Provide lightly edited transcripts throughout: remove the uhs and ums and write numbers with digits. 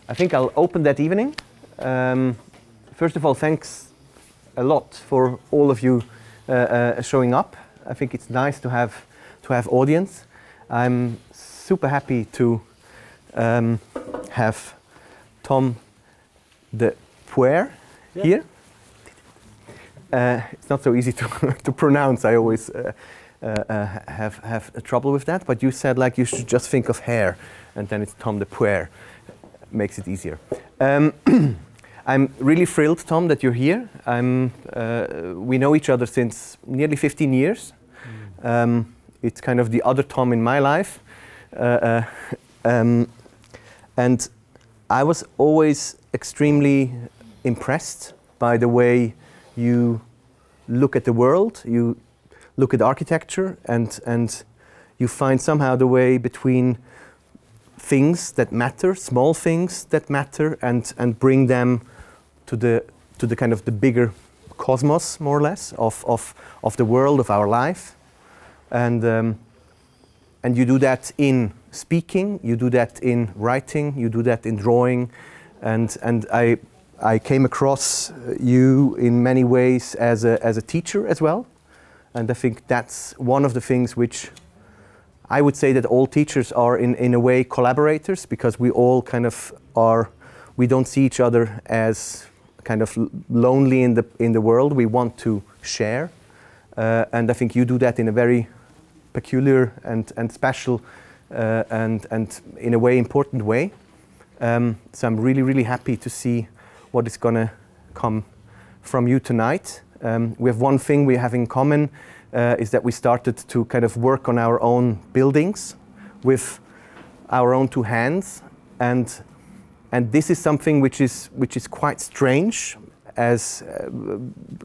I think I'll open that evening. First of all, thanks a lot for all of you showing up. I think it's nice to have audience. I'm super happy to have Tom dePaor here. It's not so easy to pronounce. I always have trouble with that. But you said like you should just think of hair, and then it's Tom dePaor. Makes it easier. I'm really thrilled, Tom, that you're here. We know each other since nearly 15 years. It's kind of the other Tom in my life. And I was always extremely impressed by the way you look at the world, you look at architecture, and you find somehow the way between things that matter, small things that matter, and bring them to the kind of the bigger cosmos, more or less, of the world, of our life. And you do that in speaking, you do that in writing, you do that in drawing, and I came across you in many ways as a teacher as well, and I think that's one of the things which I would say that all teachers are in a way collaborators, because we all kind of are. We don't see each other as kind of lonely in the world. We want to share, and I think you do that in a very peculiar and special and in a way important way. So I'm really happy to see what is going to come from you tonight. We have one thing we have in common, is that we started to kind of work on our own buildings with our own two hands, and this is something which is quite strange as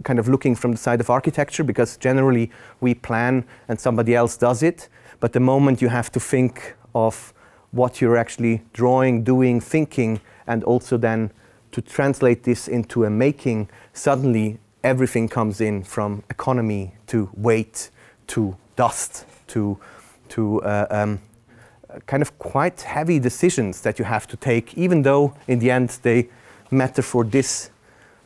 kind of looking from the side of architecture, because generally we plan and somebody else does it, but the moment you have to think of what you're actually drawing, doing, thinking, and also then to translate this into a making, suddenly everything comes in, from economy to weight to dust to kind of quite heavy decisions that you have to take, even though in the end they matter for this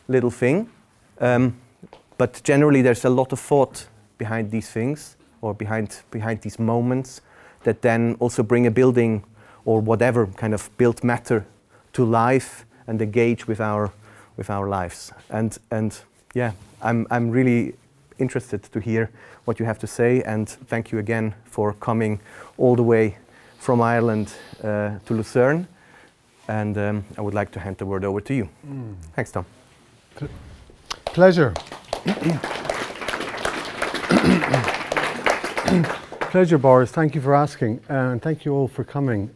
little thing. But generally there's a lot of thought behind these things, or behind these moments, that then also bring a building or whatever kind of built matter to life and engage with our lives. And yeah, I'm really interested to hear what you have to say, and thank you again for coming all the way from Ireland to Luzern. And I would like to hand the word over to you. Thanks, Tom. Pleasure. Pleasure, Boris. Thank you for asking, and thank you all for coming.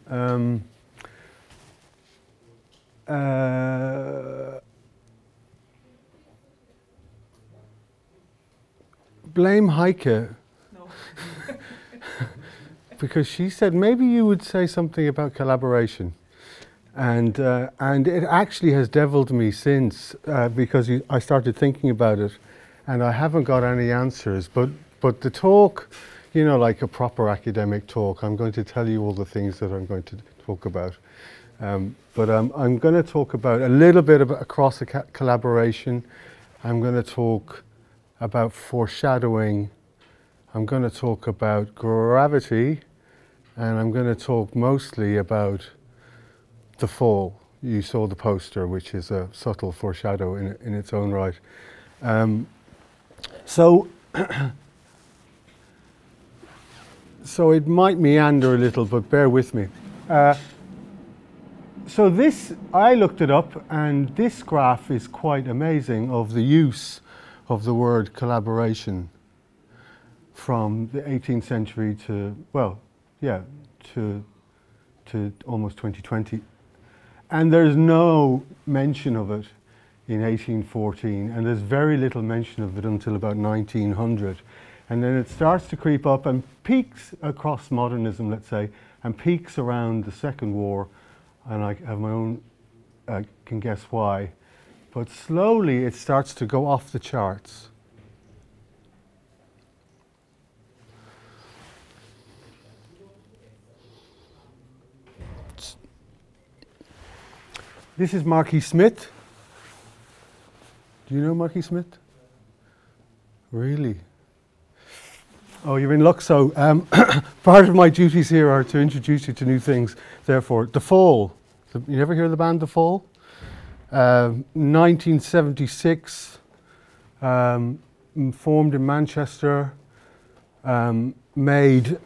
Blame Heike. No. Because she said maybe you would say something about collaboration, and it actually has deviled me since, because I started thinking about it, and I haven't got any answers. But the talk, you know, like a proper academic talk, I'm going to tell you all the things that I'm going to talk about. But I'm going to talk about a little bit about across collaboration. I'm going to talk about foreshadowing. I'm going to talk about gravity, and I'm going to talk mostly about the fall. You saw the poster, which is a subtle foreshadow in its own right. So it might meander a little, but bear with me. So this, I looked it up, and this graph is quite amazing of the use of the word collaboration from the 18th century to, well, yeah, to almost 2020. And there's no mention of it in 1814, and there's very little mention of it until about 1900. And then it starts to creep up and peaks across modernism, let's say, and peaks around the Second War, and I have my own, can guess why. But slowly it starts to go off the charts. This is Marquis Smith. Do you know Marquis Smith? Really? Oh, you're in luck. So part of my duties here are to introduce you to new things. Therefore, The Fall. You never hear of the band The Fall? 1976, formed in Manchester, made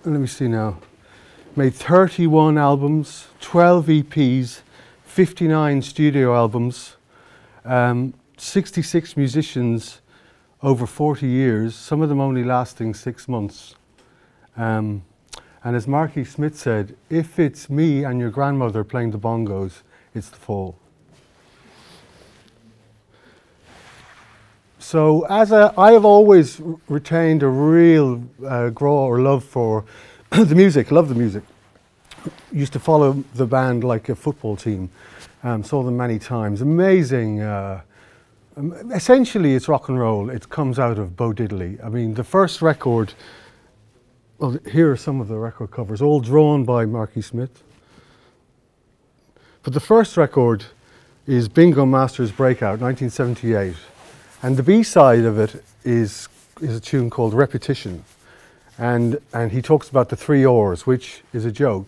31 albums, 12 EPs, 59 studio albums, 66 musicians over 40 years, some of them only lasting 6 months. And as Marquis Smith said, if it's me and your grandmother playing the bongos, it's The Fall. So I have always retained a real grow or love for the music, love the music. Used to follow the band like a football team, saw them many times. Amazing, essentially it's rock and roll. It comes out of Bo Diddley. I mean, the first record, well, here are some of the record covers, all drawn by Marquis Smith. But the first record is Bingo Master's Breakout, 1978. And the B-side of it is a tune called Repetition. And he talks about the 3 R's, which is a joke.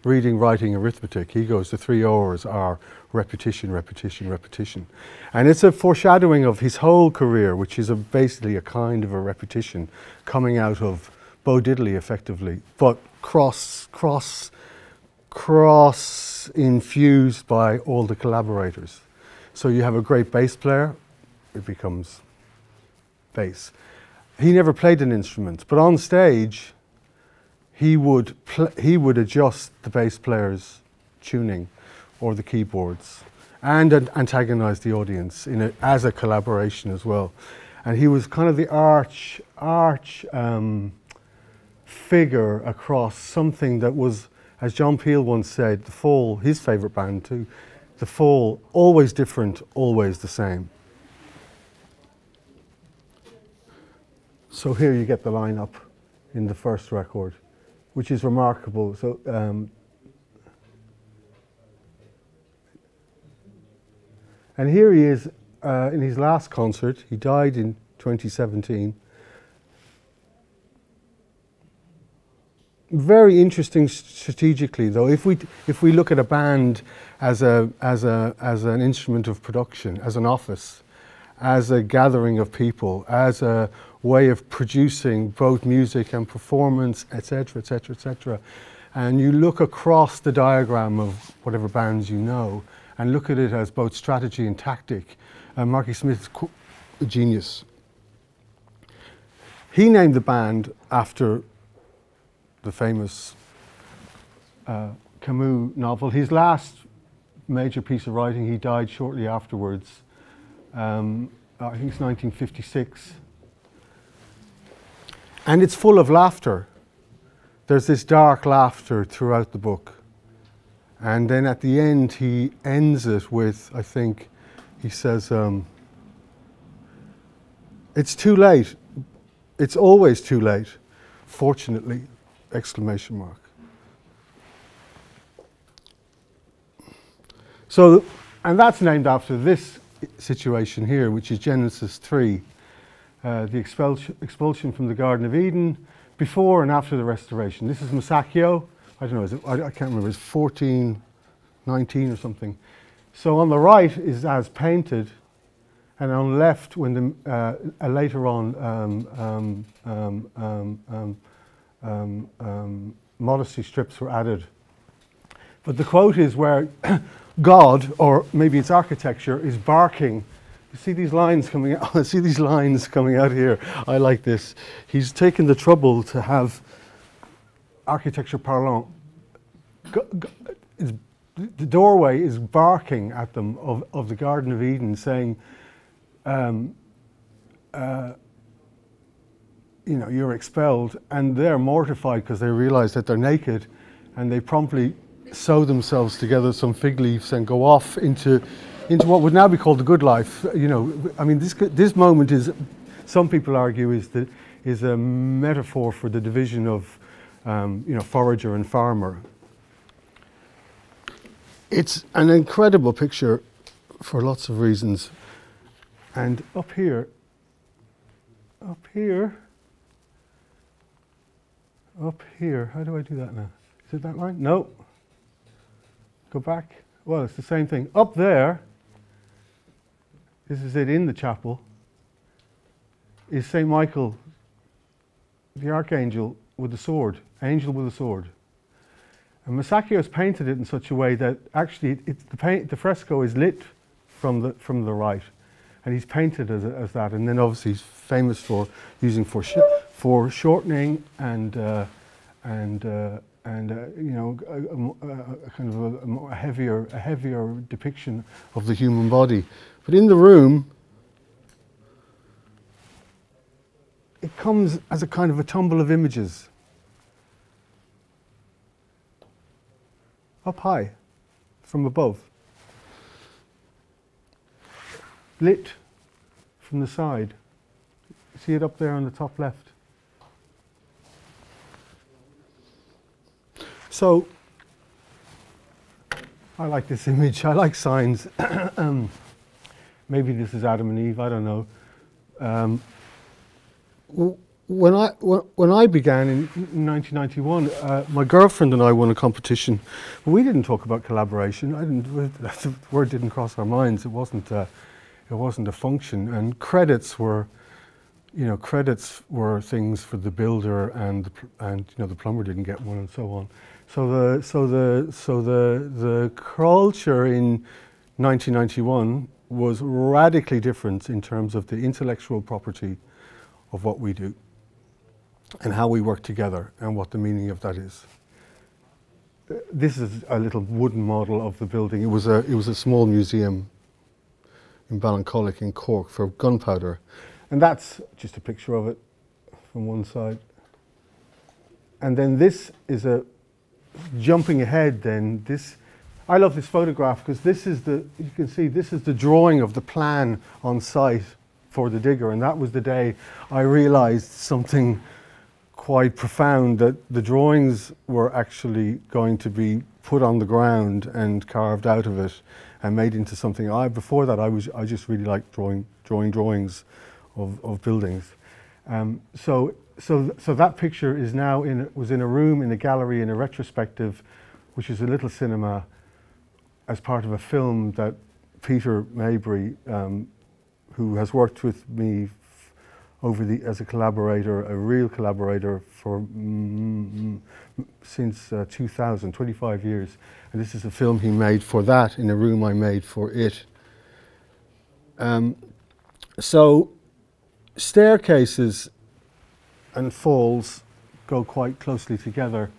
Reading, writing, arithmetic. He goes, the 3 R's are repetition, repetition, repetition. And it's a foreshadowing of his whole career, which is basically a kind of a repetition coming out of Bo Diddley, effectively, but cross infused by all the collaborators. So you have a great bass player, it becomes bass. He never played an instrument, but on stage, he would adjust the bass player's tuning or the keyboards and antagonize the audience as a collaboration as well. And he was kind of the arch figure across something that was, as John Peel once said, The Fall, his favorite band too, The Fall, always different, always the same. So here you get the lineup in the first record, which is remarkable. So, and here he is in his last concert. He died in 2017. Very interesting strategically, though. If we look at a band as an instrument of production, as an office, as a gathering of people, as a way of producing both music and performance, etc., etc., etc. And you look across the diagram of whatever bands you know and look at it as both strategy and tactic. Marquis Smith's a genius. He named the band after the famous Camus novel. His last major piece of writing, he died shortly afterwards. I think it's 1956. And it's full of laughter. There's this dark laughter throughout the book. And then at the end, he ends it with, I think, he says, it's too late. It's always too late, fortunately, exclamation mark. So, and that's named after this situation here, which is Genesis 3. The expulsion from the Garden of Eden, before and after the restoration. This is Masaccio. I don't know, I can't remember, it's 1419 or something. So on the right is as painted, and on the left, when the later on modesty strips were added. But the quote is where God, or maybe it's architecture, is barking. You see these lines coming out? I see these lines coming out here. I like this. He's taken the trouble to have architecture parlant. The doorway is barking at them of the Garden of Eden, saying, you know, you're expelled, and they're mortified because they realize that they're naked, and they promptly sew themselves together some fig leaves and go off into what would now be called the good life. You know, I mean, this moment is, some people argue, is a metaphor for the division of, you know, forager and farmer. It's an incredible picture. for lots of reasons. And up here, how do I do that now? Is it that line? No. Go back. Well, it's the same thing. Up there, this is it in the chapel, is St. Michael, the archangel with the sword, angel with a sword. And Masacchio's painted it in such a way that actually the fresco is lit from the right, and he's painted as that. And then obviously he's famous for using for shortening and you know, a kind of a heavier depiction of the human body. But in the room, it comes as a kind of a tumble of images. Up high, from above. Lit from the side. See it up there on the top left. So, I like this image. I like signs. Maybe this is Adam and Eve, I don't know. When I began in 1991, my girlfriend and I won a competition. We didn't talk about collaboration. The word didn't cross our minds. It wasn't a function. And credits were things for the builder, and you know, the plumber didn't get one, and so on. So the culture in 1991 was radically different in terms of the intellectual property of what we do, and how we work together, and what the meaning of that is. This is a little wooden model of the building. It was a small museum in Ballincollig in Cork for gunpowder, and that's just a picture of it from one side. And then this is a jumping ahead. Then this, I love this photograph because this is you can see this is the drawing of the plan on site for the digger, and that was the day I realized something quite profound, that the drawings were actually going to be put on the ground and carved out of it and made into something. Before that, I just really liked drawing drawings of buildings. So that picture is now was in a room in a gallery in a retrospective, which is a little cinema, as part of a film that Peter Maybury, who has worked with me as a collaborator, a real collaborator for since 2000, 25 years. And this is a film he made for that in a room I made for it. So staircases and falls go quite closely together.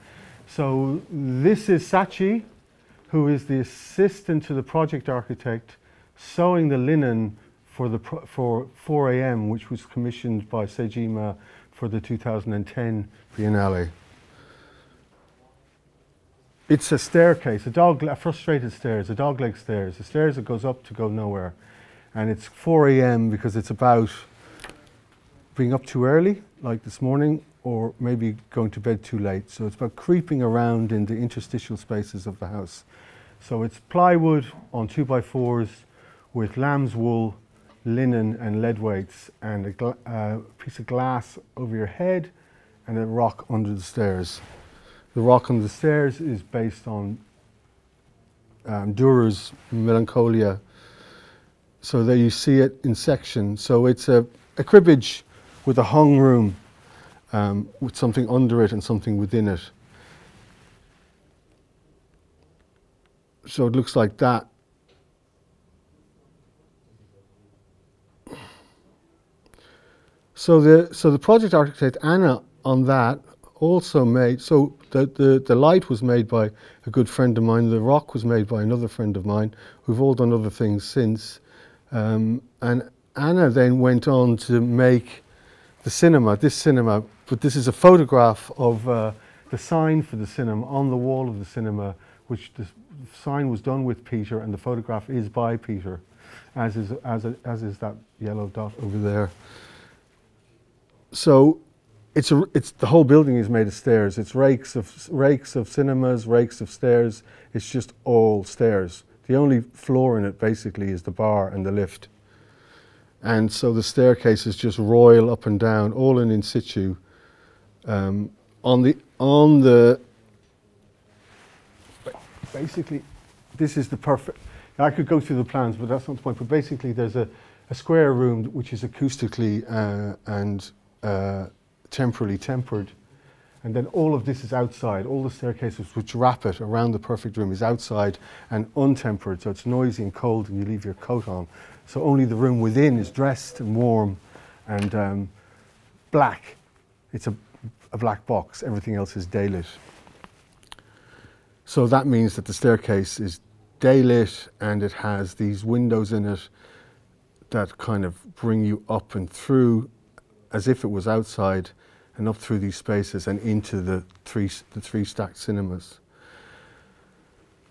So this is Sachi, who is the assistant to the project architect, sewing the linen for 4 AM, which was commissioned by Sejima for the 2010 Biennale. It's a staircase, a frustrated stairs, a dogleg stairs, a stairs that goes up to go nowhere. And it's 4 AM because it's about being up too early, like this morning, or maybe going to bed too late. So it's about creeping around in the interstitial spaces of the house. So it's plywood on 2x4s with lamb's wool, linen and lead weights, and a piece of glass over your head and a rock under the stairs. The rock under the stairs is based on Durer's Melancholia. So there you see it in section. So it's a cribbage with a hung room, with something under it and something within it. So it looks like that. So the project architect Anna on that also made, so the light was made by a good friend of mine, the rock was made by another friend of mine. We've all done other things since. And Anna then went on to make this cinema, but this is a photograph of the sign for the cinema on the wall of the cinema, which the sign was done with Peter and the photograph is by Peter, as is that yellow dot over there. So it's the whole building is made of stairs. It's rakes of cinemas, rakes of stairs. It's just all stairs. The only floor in it basically is the bar and the lift. And so the staircases just royal up and down, all in situ. Basically, this is the perfect, I could go through the plans, but that's not the point. But basically there's a square room which is acoustically and temporally tempered. And then all of this is outside. All the staircases which wrap it around the perfect room is outside and untempered, so it's noisy and cold and you leave your coat on. So only the room within is dressed and warm and black. It's a black box. Everything else is daylit. So that means that the staircase is daylit and it has these windows in it that kind of bring you up and through as if it was outside, and up through these spaces and into the three stacked cinemas.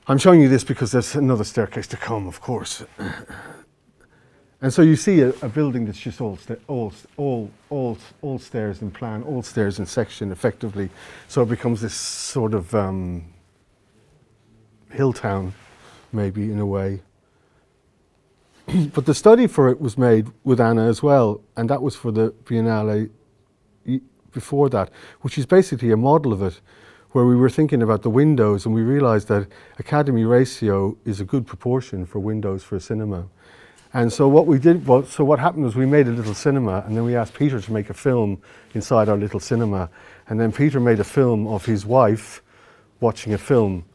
I'm showing you this because there's another staircase to come, of course. And so you see a building that's just all stairs in plan, all stairs in section, effectively. So it becomes this sort of hill town, maybe in a way. But the study for it was made with Anna as well, and that was for the Biennale before that, which is basically a model of it, where we were thinking about the windows and we realized that Academy ratio is a good proportion for windows for a cinema. And so what we did was, so what happened was we made a little cinema and then we asked Peter to make a film inside our little cinema. And then Peter made a film of his wife watching a film.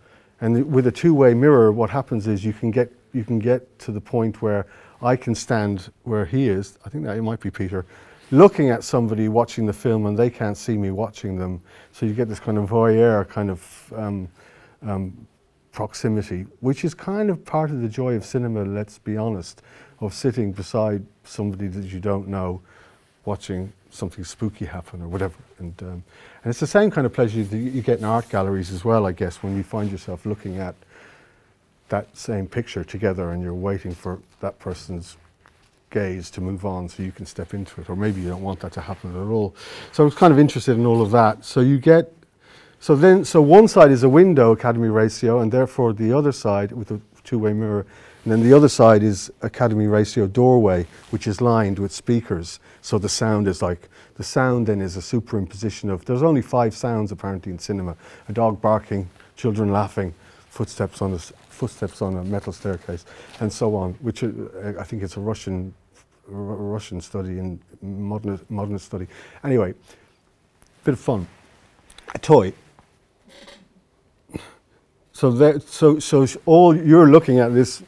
And with a two-way mirror, what happens is you can get to the point where I can stand where he is, I think that it might be Peter, looking at somebody watching the film and they can't see me watching them. So you get this kind of voyeur kind of proximity, which is kind of part of the joy of cinema, let's be honest, of sitting beside somebody that you don't know, watching something spooky happen or whatever. And it's the same kind of pleasure that you get in art galleries as well, I guess, when you find yourself looking at that same picture together and you're waiting for that person's gaze to move on so you can step into it, or maybe you don't want that to happen at all. So I was kind of interested in all of that. So you get, so one side is a window, Academy ratio, and therefore the other side with a two-way mirror, and then the other side is Academy ratio doorway, which is lined with speakers. So the sound is like, the sound then is a superimposition of, there's only 5 sounds apparently in cinema: a dog barking, children laughing, footsteps on a metal staircase, and so on, which I think it's a Russian study and modernist study. Anyway, bit of fun. A toy. So all you're looking at this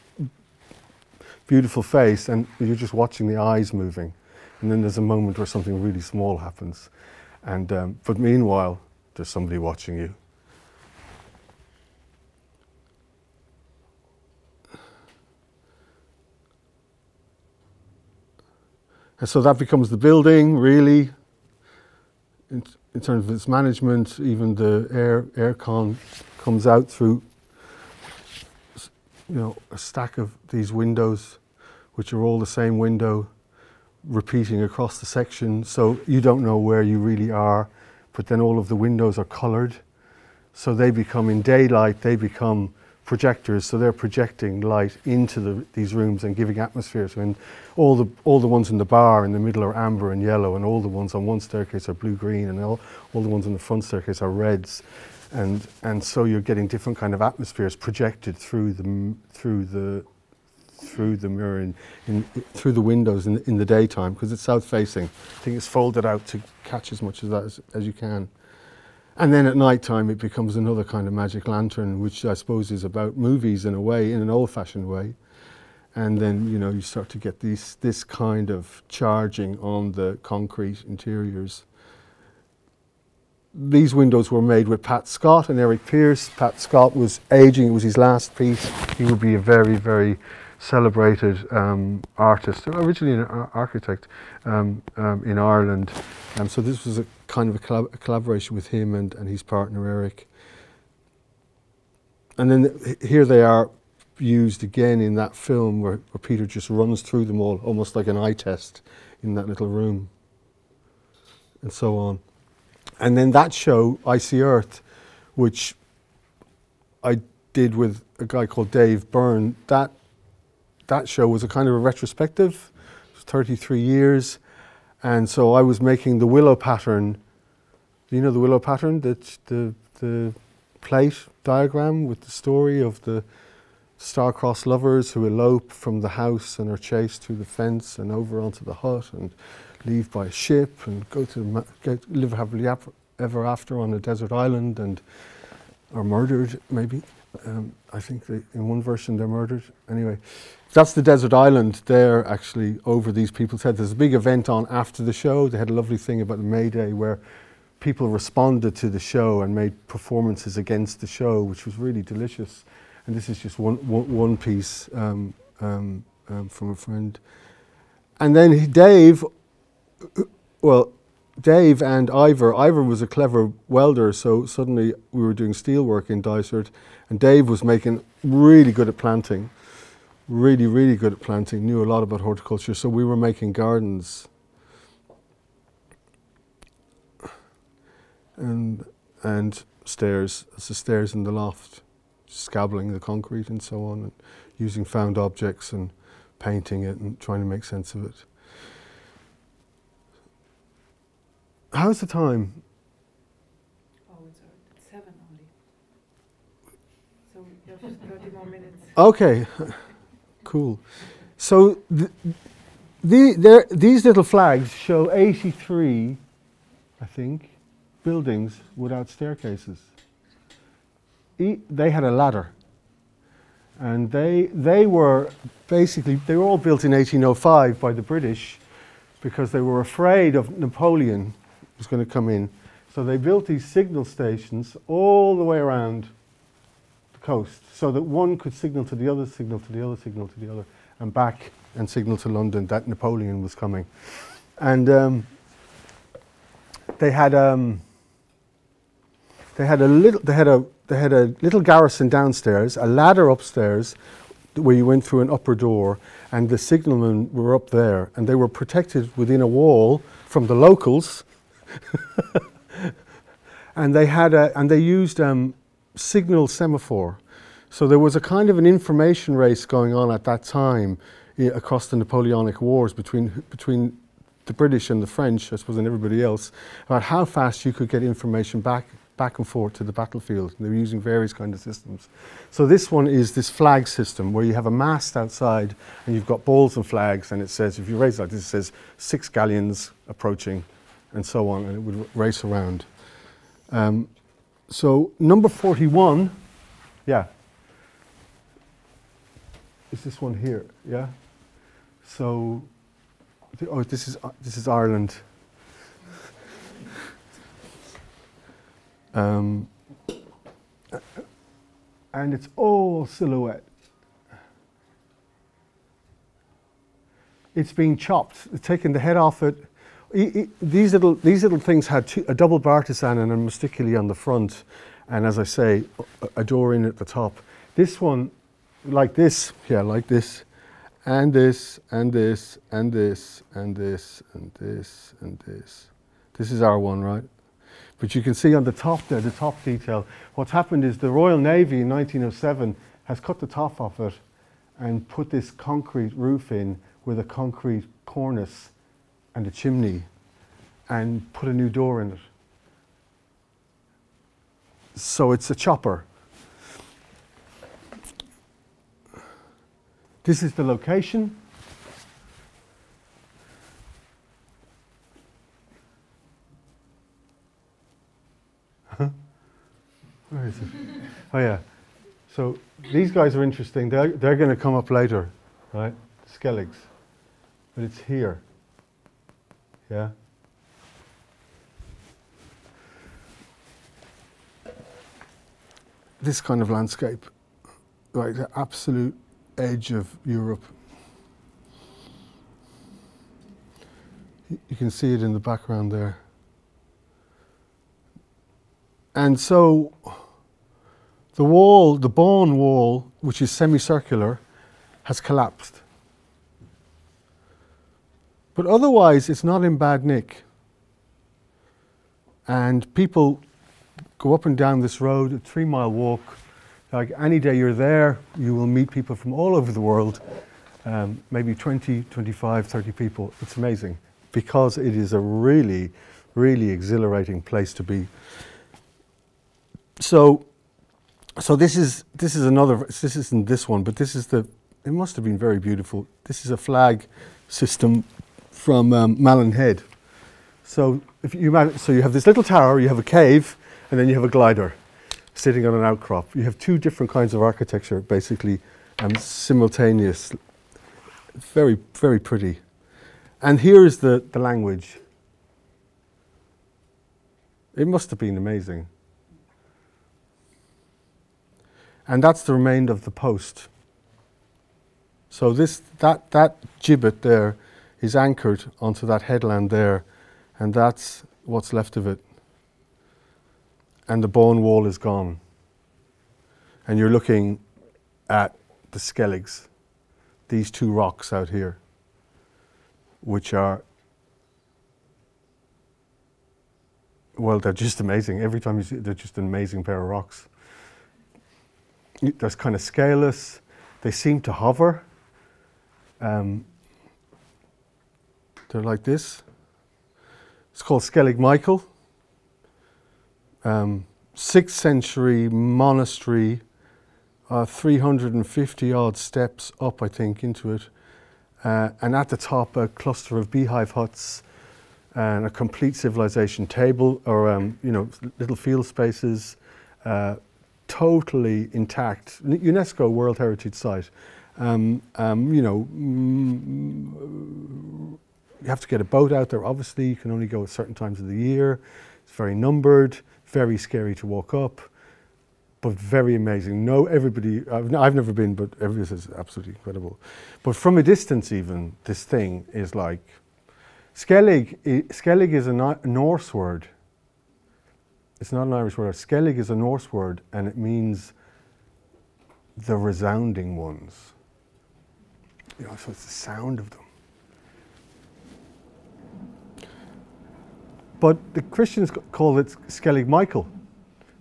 beautiful face, and you're just watching the eyes moving, and then there's a moment where something really small happens, and but meanwhile there's somebody watching you. And so that becomes the building, really, in terms of its management. Even the aircon comes out through, you know, a stack of these windows, which are all the same window, repeating across the section. So you don't know where you really are, but then all of the windows are coloured. So they become, in daylight, they become projectors, so they're projecting light into these rooms and giving atmosphere. So in all the ones in the bar in the middle are amber and yellow, and all the ones on one staircase are blue-green, and all the ones on the front staircase are reds, and so you're getting different kind of atmospheres projected through the mirror through the windows in the daytime, because it's south facing. I think it's folded out to catch as much of that as you can. And then at night time it becomes another kind of magic lantern, which I suppose is about movies in a way, in an old-fashioned way. And then, you know, you start to get this kind of charging on the concrete interiors. These windows were made with Pat Scott and Eric Pearce. Pat Scott was aging, it was his last piece. He would be a very, very celebrated artist, originally an architect in Ireland. So this was a kind of a collaboration with him and his partner Eric. And then here they are used again in that film where Peter just runs through them all, almost like an eye test in that little room, and so on. And then that show, I See Earth, which I did with a guy called Dave Byrne, that show was a kind of a retrospective. It was 33 years. And so I was making the willow pattern. Do you know the willow pattern? The plate diagram with the story of the star-crossed lovers who elope from the house and are chased through the fence and over onto the hut and leave by a ship and go to live happily ever after on a desert island and are murdered, maybe. I think in one version they're murdered. Anyway, that's the desert island there, actually, over these people's heads. There's a big event on after the show. They had a lovely thing about the May Day where people responded to the show and made performances against the show, which was really delicious. And this is just one piece from a friend. And then Dave and Ivor was a clever welder, so suddenly we were doing steel work in Dysart, and Dave was making really good at planting, really good at planting, knew a lot about horticulture, so we were making gardens. And stairs, it's the stairs in the loft, scabbling the concrete and so on, and using found objects and painting it and trying to make sense of it. How's the time? Oh, it's 7 only. So you have 30 more minutes. Okay, cool. So these little flags show 83, I think, buildings without staircases. They had a ladder, and they were all built in 1805 by the British because they were afraid of Napoleon was going to come in. So they built these signal stations all the way around the coast so that one could signal to the other, signal to the other, signal to the other, and back and signal to London that Napoleon was coming. And they had a little garrison downstairs, a ladder upstairs where you went through an upper door, and the signalmen were up there, and they were protected within a wall from the locals. And they used signal semaphore. So there was a kind of an information race going on at that time across the Napoleonic Wars between the British and the French, I suppose, and everybody else, about how fast you could get information back and forth to the battlefield. And they were using various kind of systems. So this one is this flag system where you have a mast outside and you've got balls and flags, and it says, if you raise it like this, it says 6 galleons approaching, and so on, and it would race around. So number 41, yeah, is this one here, yeah? So, this is Ireland. And it's all silhouette. It's being chopped, taking the head off it. These little things had a double bartizan and a masticuli on the front, and as I say, a door in at the top. This one, like this, like this, and this, and this, and this, and this, and this, and this. This is our one, right? But you can see on the top there, the top detail, what's happened is the Royal Navy in 1907 has cut the top off it and put this concrete roof in with a concrete cornice and a chimney, and put a new door in it. So it's a chopper. This is the location. Where is it? Oh yeah. So these guys are interesting. They're going to come up later, right? Skelligs. But it's here. Yeah. This kind of landscape, like the absolute edge of Europe. You can see it in the background there. And so the wall, the Bawn wall, which is semicircular, has collapsed. But otherwise, it's not in bad nick. And people go up and down this road, a 3-mile walk. Like any day you're there, you will meet people from all over the world, maybe 20, 25, 30 people. It's amazing because it is a really, really exhilarating place to be. So this is another. This isn't this one, but this is the. It must have been very beautiful. This is a flag system from Malin Head. So if you have this little tower, you have a cave, and then you have a glider sitting on an outcrop. You have two different kinds of architecture, basically, simultaneous. Very, very pretty. And here is the language. It must have been amazing. And that's the remainder of the post. So that gibbet there is anchored onto that headland there, and that's what's left of it. And the bone wall is gone. And you're looking at the Skelligs, these two rocks out here, which are, well, they're just amazing. Every time you see it, they're just an amazing pair of rocks. They're kind of scaleless. They seem to hover. They're like this. It's called Skellig Michael. 6th century monastery, 350 odd steps up, I think, into it. And at the top, a cluster of beehive huts and a complete civilization table, or little field spaces, totally intact. UNESCO World Heritage Site. You have to get a boat out there. Obviously, you can only go at certain times of the year. It's very numbered, very scary to walk up, but very amazing. I've never been, but everybody says it's absolutely incredible. But from a distance, even this thing is like Skellig. Skellig is a Norse word. It's not an Irish word. Skellig is a Norse word, and it means the resounding ones. So it's the sound of them. But the Christians call it Skellig Michael,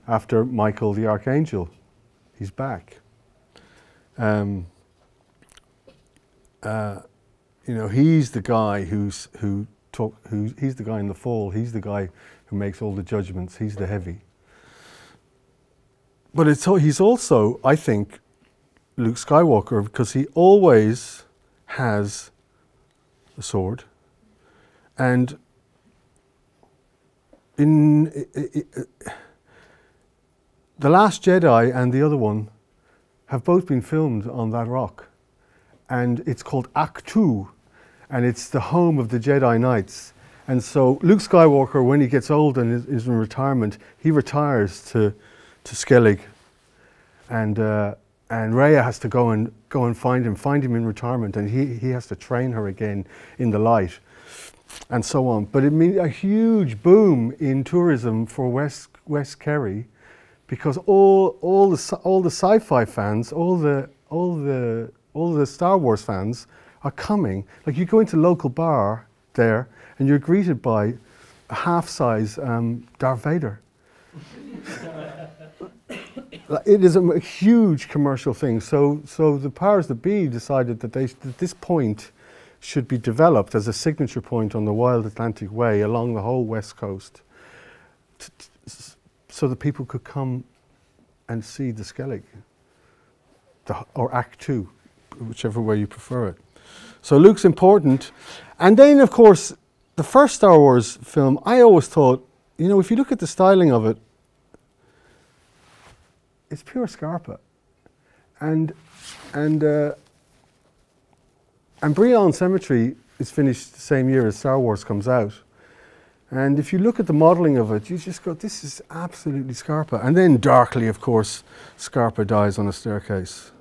after Michael the Archangel. He's back. He's the guy he's the guy in the fall. He's the guy who makes all the judgments. He's the heavy. But he's also, I think, Luke Skywalker, because he always has a sword. And in The Last Jedi and the other one have both been filmed on that rock. And it's called Aktu, and it's the home of the Jedi Knights. And so Luke Skywalker, when he gets old and is in retirement, he retires to Skellig. And Raya has to go and find him in retirement, and he has to train her again in the light, and so on. But it means a huge boom in tourism for West Kerry, because all the sci-fi fans, all the Star Wars fans are coming. Like, you go into a local bar there, and you're greeted by a half-size Darth Vader. It is a huge commercial thing. So the powers that be decided that this point should be developed as a signature point on the Wild Atlantic Way along the whole west coast, so that people could come and see the Skellig, or Act 2, whichever way you prefer it. So Luke's important. And then, of course, the first Star Wars film, I always thought, if you look at the styling of it, it's pure Scarpa. And Brionne Cemetery is finished the same year as Star Wars comes out. And if you look at the modelling of it, you just go, this is absolutely Scarpa. And then darkly, of course, Scarpa dies on a staircase.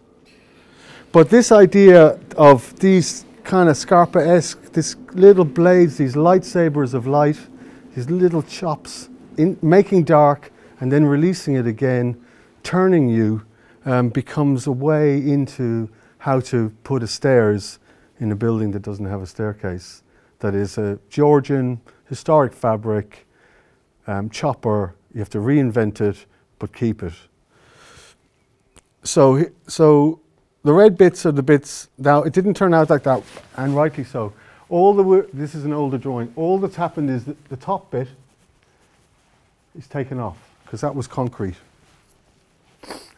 But this idea of these kind of Scarpa-esque, these little blades, these lightsabers of light, these little chops, making dark and then releasing it again, turning you, becomes a way into how to put a stairs in a building that doesn't have a staircase. That is a Georgian historic fabric, chopper. You have to reinvent it, but keep it. So the red bits are the bits. Now it didn't turn out like that, and rightly so. This is an older drawing. All that's happened is that the top bit is taken off because that was concrete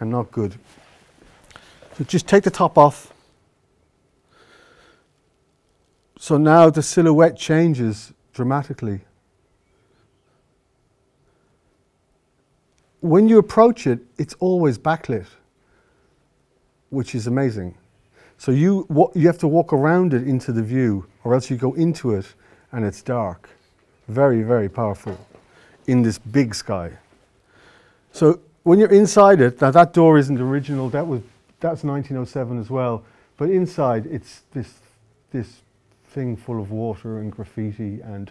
and not good. So just take the top off. So now the silhouette changes dramatically. When you approach it, it's always backlit, which is amazing. So you have to walk around it into the view, or else you go into it and it's dark. Very, very powerful in this big sky. So when you're inside it, now that door isn't original, that's 1907 as well, but inside it's this thing full of water and graffiti and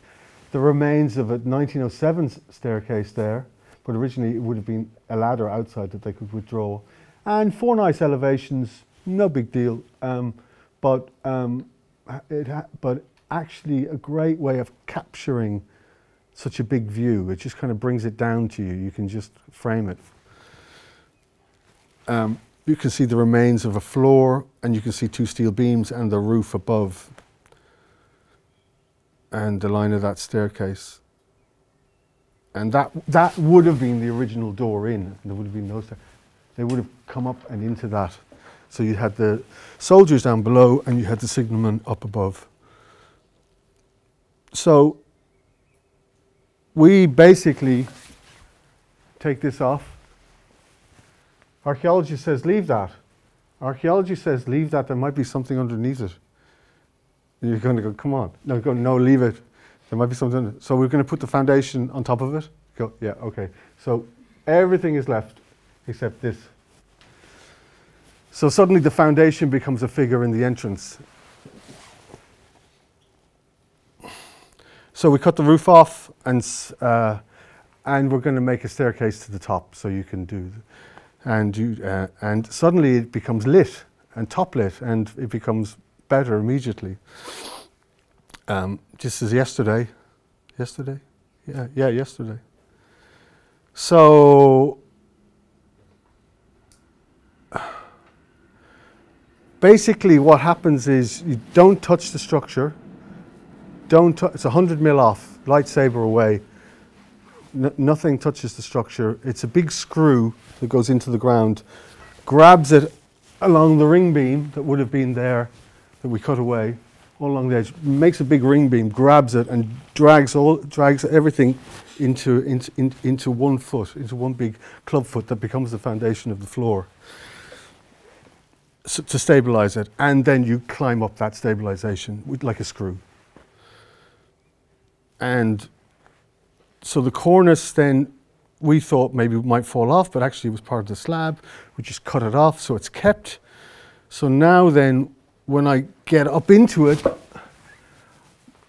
the remains of a 1907 staircase there, but originally it would have been a ladder outside that they could withdraw. And 4 nice elevations, no big deal, but actually a great way of capturing such a big view. It just kind of brings it down to you. You can just frame it. You can see the remains of a floor, and you can see 2 steel beams and the roof above, and the line of that staircase. And that would have been the original door in. And there would have been no stair. They would have come up and into that. So you had the soldiers down below and you had the signalman up above. So we basically take this off. Archaeology says leave that. Archaeology says leave that, there might be something underneath it. And you're going to go, come on. No, leave it. There might be something. So we're going to put the foundation on top of it. Go, yeah, okay. So everything is left except this. So suddenly the foundation becomes a figure in the entrance. So we cut the roof off, and we're going to make a staircase to the top, so you can do. And suddenly it becomes lit and top lit, and it becomes better immediately. Just as yesterday. Yeah, yesterday. So basically what happens is you don't touch the structure. It's 100 mil off, lightsaber away. Nothing touches the structure. It's a big screw that goes into the ground, grabs it along the ring beam that would have been there that we cut away, all along the edge, makes a big ring beam, grabs it and drags everything into 1 foot, into one big club foot that becomes the foundation of the floor, so, to stabilize it. And then you climb up that stabilization with, like a screw. And so the cornice then, we thought maybe might fall off, but actually it was part of the slab. We just cut it off so it's kept. So now then, when I get up into it,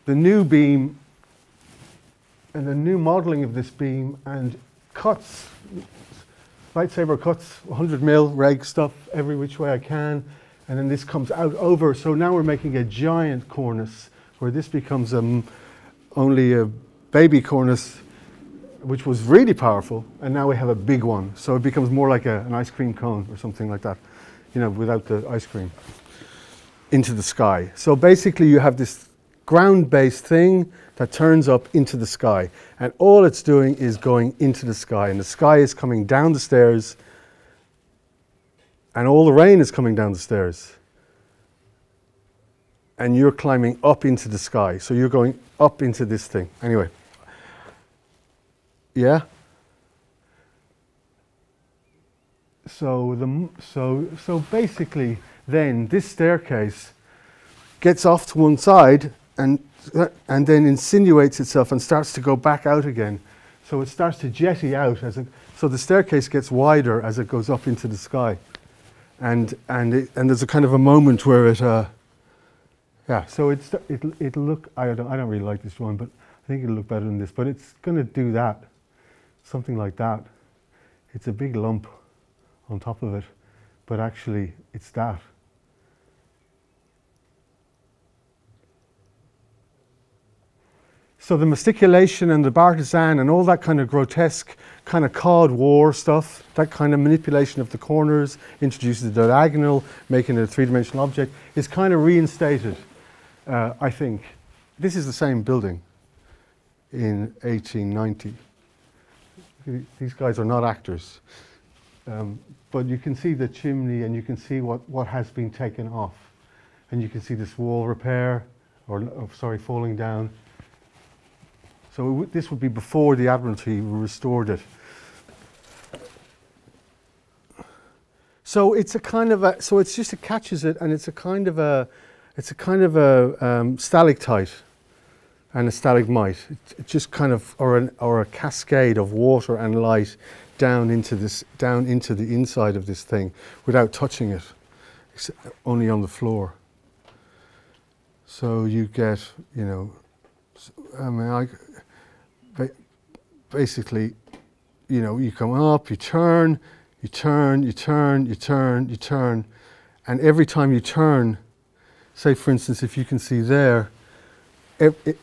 the new beam and the new modeling of this beam and cuts, lightsaber cuts, 100 mil reg stuff every which way I can, and then this comes out over. So now we're making a giant cornice where this becomes only a baby cornice, which was really powerful, and now we have a big one. So it becomes more like an ice cream cone or something like that, you know, without the ice cream, into the sky. So basically you have this ground-based thing that turns up into the sky, and all it's doing is going into the sky, and the sky is coming down the stairs, and all the rain is coming down the stairs, and you're climbing up into the sky. So you're going up into this thing. Anyway. Yeah? So basically then this staircase gets off to one side and then insinuates itself and starts to go back out again. So it starts to jetty out so the staircase gets wider as it goes up into the sky. And there's a kind of a moment where it yeah, so it'll look, I don't really like this one, but I think it'll look better than this, but it's going to do that, something like that. It's a big lump on top of it, but actually it's that. So the masticulation and the bartizan and all that kind of grotesque kind of cod war stuff, that kind of manipulation of the corners, introduces the diagonal, making it a three-dimensional object, is kind of reinstated, I think. This is the same building in 1890. These guys are not actors. But you can see the chimney and you can see what has been taken off. And you can see this wall repair, falling down. So this would be before the Admiralty restored it. So it's a kind of a, so it's just, it catches it, and it's a kind of a stalactite and a stalagmite. It just kind of, or a cascade of water and light down into the inside of this thing without touching it, only on the floor. So you get, you know, I mean, basically, you know, you come up, you turn, and every time you turn, say for instance, if you can see there,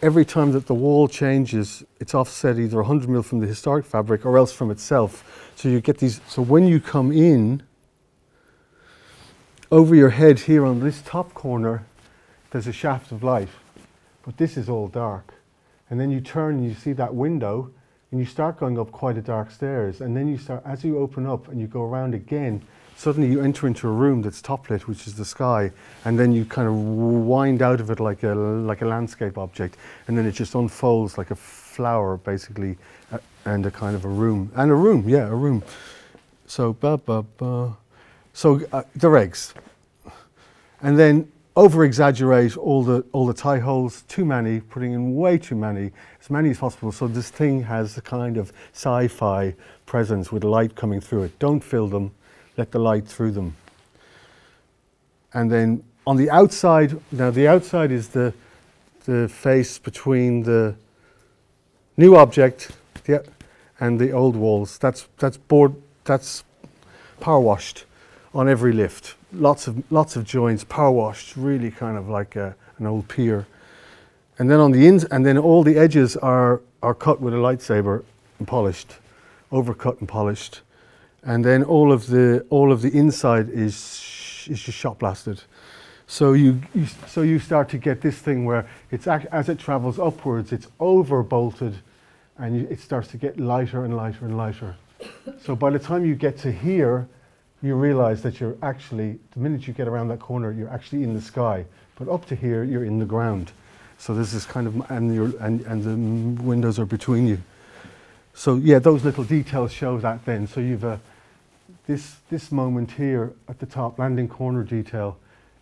every time that the wall changes, it's offset either 100 mil from the historic fabric or else from itself. So you get these, so when you come in, over your head here on this top corner, there's a shaft of light, but this is all dark. And then you turn and you see that window, and you start going up quite a dark stairs, and then you start, as you open up and you go around again, suddenly you enter into a room that's top lit, which is the sky, and then you kind of wind out of it like a landscape object, and then it just unfolds like a flower, basically, and a kind of a room. And a room, yeah, a room. So, So the regs. And then over-exaggerate all the tie holes, too many, putting in way too many, as many as possible, so this thing has a kind of sci-fi presence with light coming through it. Don't fill them, let the light through them. And then on the outside, now the outside is the face between the new object and the old walls. That's power washed on every lift. Lots of joints, power washed, really kind of like an old pier. And then on the and then all the edges are cut with a lightsaber and polished, overcut and polished. And then all of the inside is just shot blasted. So you start to get this thing where it's as it travels upwards, it's over bolted, and it starts to get lighter and lighter and lighter. So by the time you get to here, you realize that you're actually, the minute you get around that corner, you're actually in the sky. But up to here, you're in the ground. So this is kind of, and the windows are between you. So yeah, those little details show that then. So you've this moment here at the top, landing corner detail,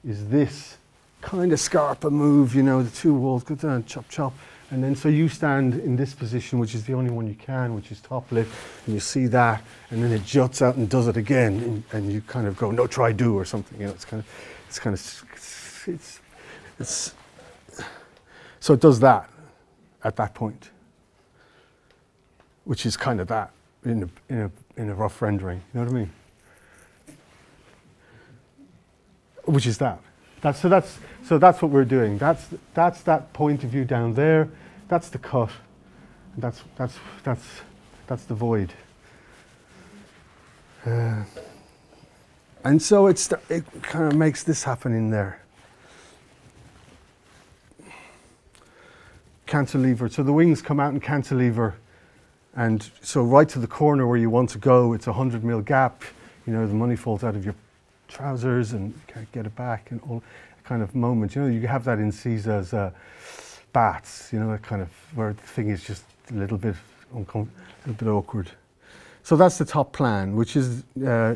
is this kind of scarpa move, you know, the two walls go down, chop, chop. And then so you stand in this position, which is the only one you can, which is top lit, and you see that, and then it juts out and does it again, and you kind of go, no, try do, or something, you know, so it does that at that point, which is kind of that in a rough rendering, you know what I mean? Which is that. So that's what we're doing. That's that point of view down there. That's the cut. That's the void. And so it kind of makes this happen in there. Cantilever. So the wings come out and cantilever, and so right to the corner where you want to go, it's a 100 mil gap. You know, the money falls out of your trousers and you can't get it back, and all kind of moment. You know, you have that in Caesar's bats, you know, that kind of where the thing is just a little bit awkward. So that's the top plan, which is,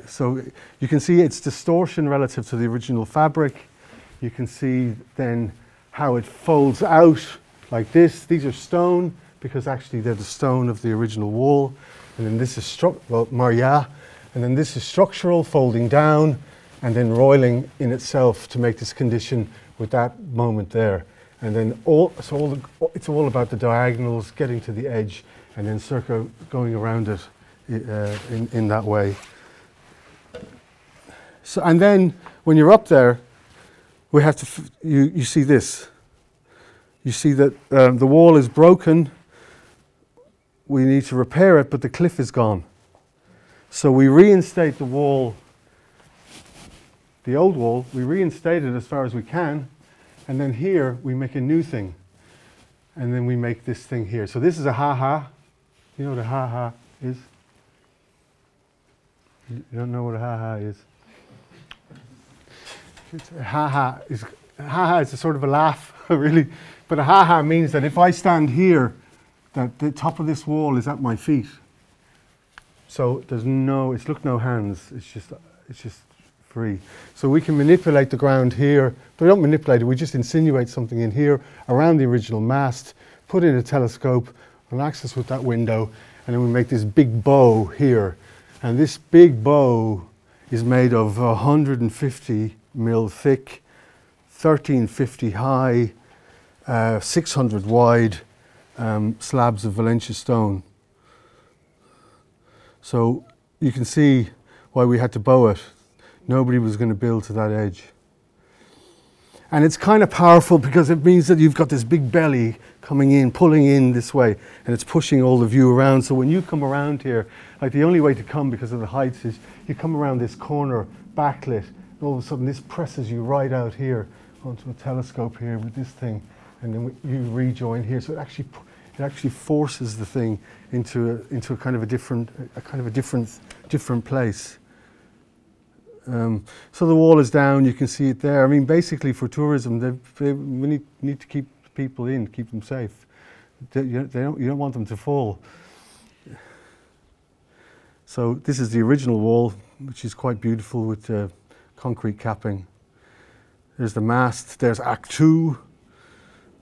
so you can see its distortion relative to the original fabric. You can see then how it folds out like this. These are stone because actually they're the stone of the original wall. And then this is Maria. And then this is structural, folding down, and then roiling in itself to make this condition with that moment there. And then it's all about the diagonals, getting to the edge, and then circa going around it in that way. So, and then when you're up there, we have to, you see this. You see that the wall is broken. We need to repair it, but the cliff is gone. So we reinstate the wall, the old wall, we reinstate it as far as we can, and then here we make a new thing. And then we make this thing here. So this is a ha-ha. You know what a ha-ha is? You don't know what a ha-ha is? A ha-ha is a sort of a laugh, really. But a ha-ha means that if I stand here, that the top of this wall is at my feet. So there's no, it's look no hands. It's just free. So we can manipulate the ground here. But we don't manipulate it. We just insinuate something in here around the original mast, put in a telescope, relax us with that window, and then we make this big bow here. And this big bow is made of 150 mil thick, 1350 high, 600 wide slabs of Valencia stone. So you can see why we had to bow it. Nobody was going to build to that edge. And it's kind of powerful because it means that you've got this big belly coming in, pulling in this way, and it's pushing all the view around. So when you come around here, like the only way to come because of the heights is you come around this corner, backlit, and all of a sudden this presses you right out here onto a telescope here with this thing, and then you rejoin here. So it actually forces the thing into a kind of a different place. So the wall is down, you can see it there. I mean, basically for tourism, we need to keep people in, keep them safe. You don't want them to fall. So this is the original wall, which is quite beautiful with concrete capping. There's the mast, there's Act 2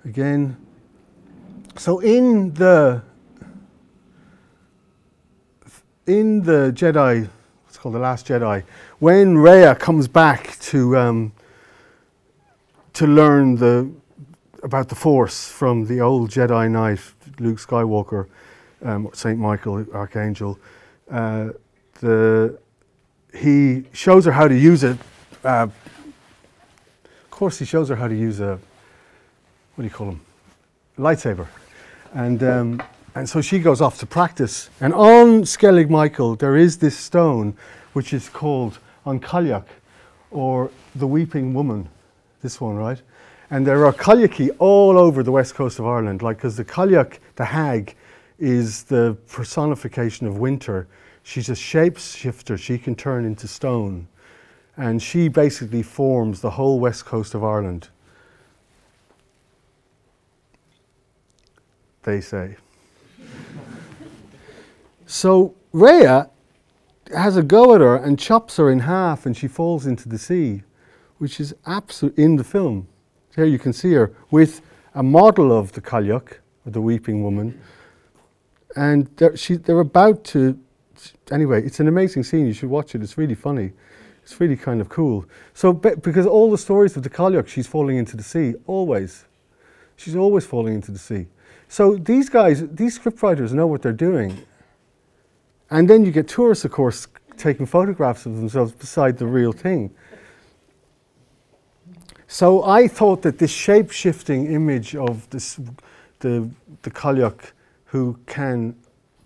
again. So in the Jedi, it's called The Last Jedi, when Rhea comes back to learn about the Force from the old Jedi Knight, Luke Skywalker, Saint Michael, Archangel, he shows her how to use it. Of course, he shows her how to use a, what do you call them? A lightsaber. And so she goes off to practice. And on Skellig Michael, there is this stone, which is called An Cailleach, or the Weeping Woman. This one, right? And there are cailleachi all over the west coast of Ireland, like, because the cailleach, the hag, is the personification of winter. She's a shapeshifter. She can turn into stone. And she basically forms the whole west coast of Ireland, they say. So Rhea has a go at her and chops her in half, and she falls into the sea, which is absolutely in the film. Here you can see her with a model of the cailleach, or the Weeping Woman, and they're about to. Anyway, it's an amazing scene. You should watch it. It's really funny. It's really kind of cool. So because all the stories of the cailleach, she's falling into the sea always. She's always falling into the sea. So these guys, these scriptwriters know what they're doing. And then you get tourists, of course, taking photographs of themselves beside the real thing. So I thought that this shape-shifting image of this, the cailleach, who can,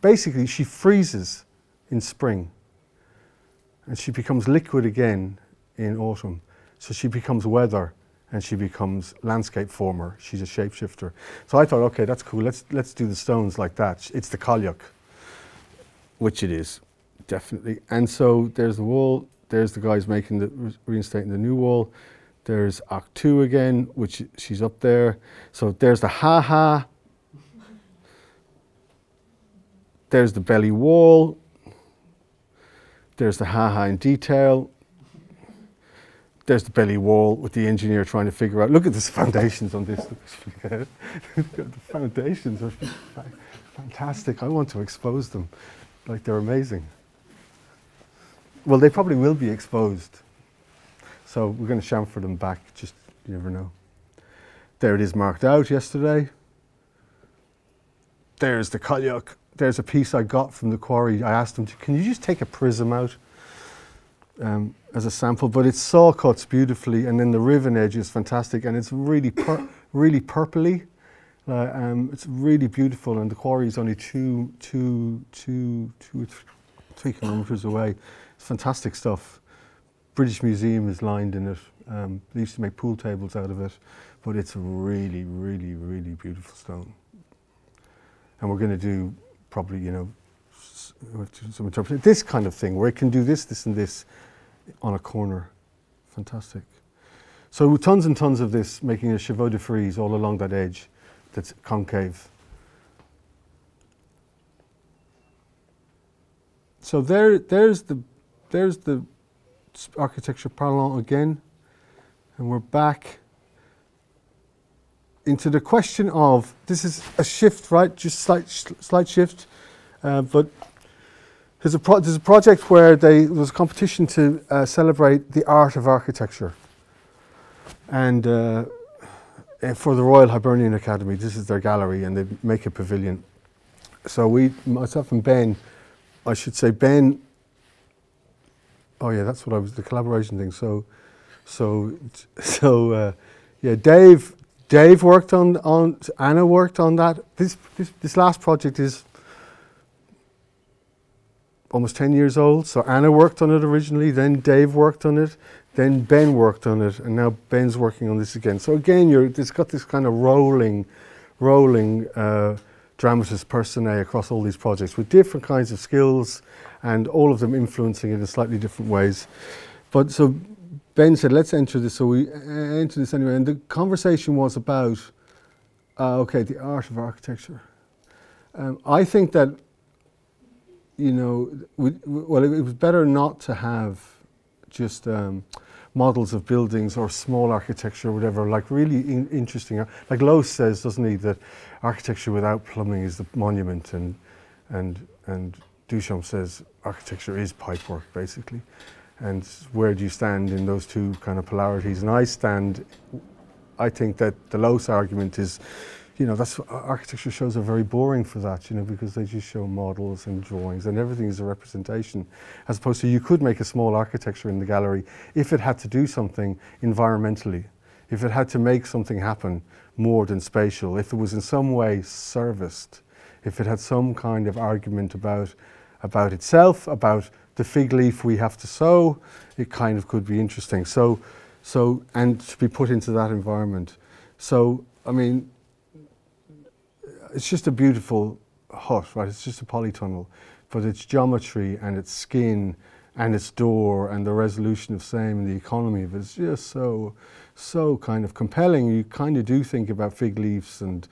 basically she freezes in spring and she becomes liquid again in autumn. So she becomes weather and she becomes landscape former. She's a shapeshifter. So I thought, okay, that's cool. Let's do the stones like that. It's the cailleach, which it is, definitely. And so there's the wall. There's the guys making reinstating the new wall. There's Act 2 again, which she's up there. So there's the ha-ha. There's the belly wall. There's the ha-ha in detail. There's the belly wall with the engineer trying to figure out, look at the foundations on this. Look at the foundations are fantastic. I want to expose them. Like, they're amazing. Well, they probably will be exposed. So we're going to chamfer them back, just, you never know. There it is marked out yesterday. There's the cailleach. There's a piece I got from the quarry. I asked them, can you just take a prism out as a sample? But it saw cuts beautifully, and then the riven edge is fantastic, and it's really, really purpley. It's really beautiful, and the quarry is only 3 kilometres away. It's fantastic stuff. British Museum is lined in it. They used to make pool tables out of it, but it's a really, really, really beautiful stone. And we're going to do probably, you know, some interpretation. This kind of thing, where it can do this, this and this on a corner. Fantastic. So tons and tons of this, making a chevaux de frise all along that edge that's concave. So there's the architecture parlant again, and we're back into the question of, this is a shift, right? Just slight shift, but there's a project where there was a competition to celebrate the art of architecture, and for the Royal Hibernian Academy, this is their gallery, and they make a pavilion. So myself and Ben, I should say Ben. Oh yeah, that's what I was, the collaboration thing. Yeah, Dave worked on Anna worked on that. This last project is almost 10 years old. So Anna worked on it originally, then Dave worked on it, then Ben worked on it, and now Ben's working on this again. So again, it's got this kind of rolling dramatis personae across all these projects with different kinds of skills, and all of them influencing it in slightly different ways. But so Ben said, let's enter this. So we entered this anyway, and the conversation was about, okay, the art of architecture. I think that, you know, well, it was better not to have just models of buildings or small architecture or whatever, like really interesting. Like Lowe says, doesn't he, that architecture without plumbing is the monument, and Duchamp says architecture is pipework, basically. And where do you stand in those two kind of polarities? And I think that the Lowe's argument is, you know, that's architecture shows are very boring for that, you know, because they just show models and drawings, and everything is a representation, as opposed to you could make a small architecture in the gallery if it had to do something environmentally, if it had to make something happen more than spatial, if it was in some way serviced, if it had some kind of argument about itself, about the fig leaf we have to sow, it kind of could be interesting. So and to be put into that environment. So, I mean, it's just a beautiful hut, right? It's just a polytunnel, but its geometry and its skin and its door and the resolution of same and the economy of it is just so kind of compelling. You kind of do think about fig leaves and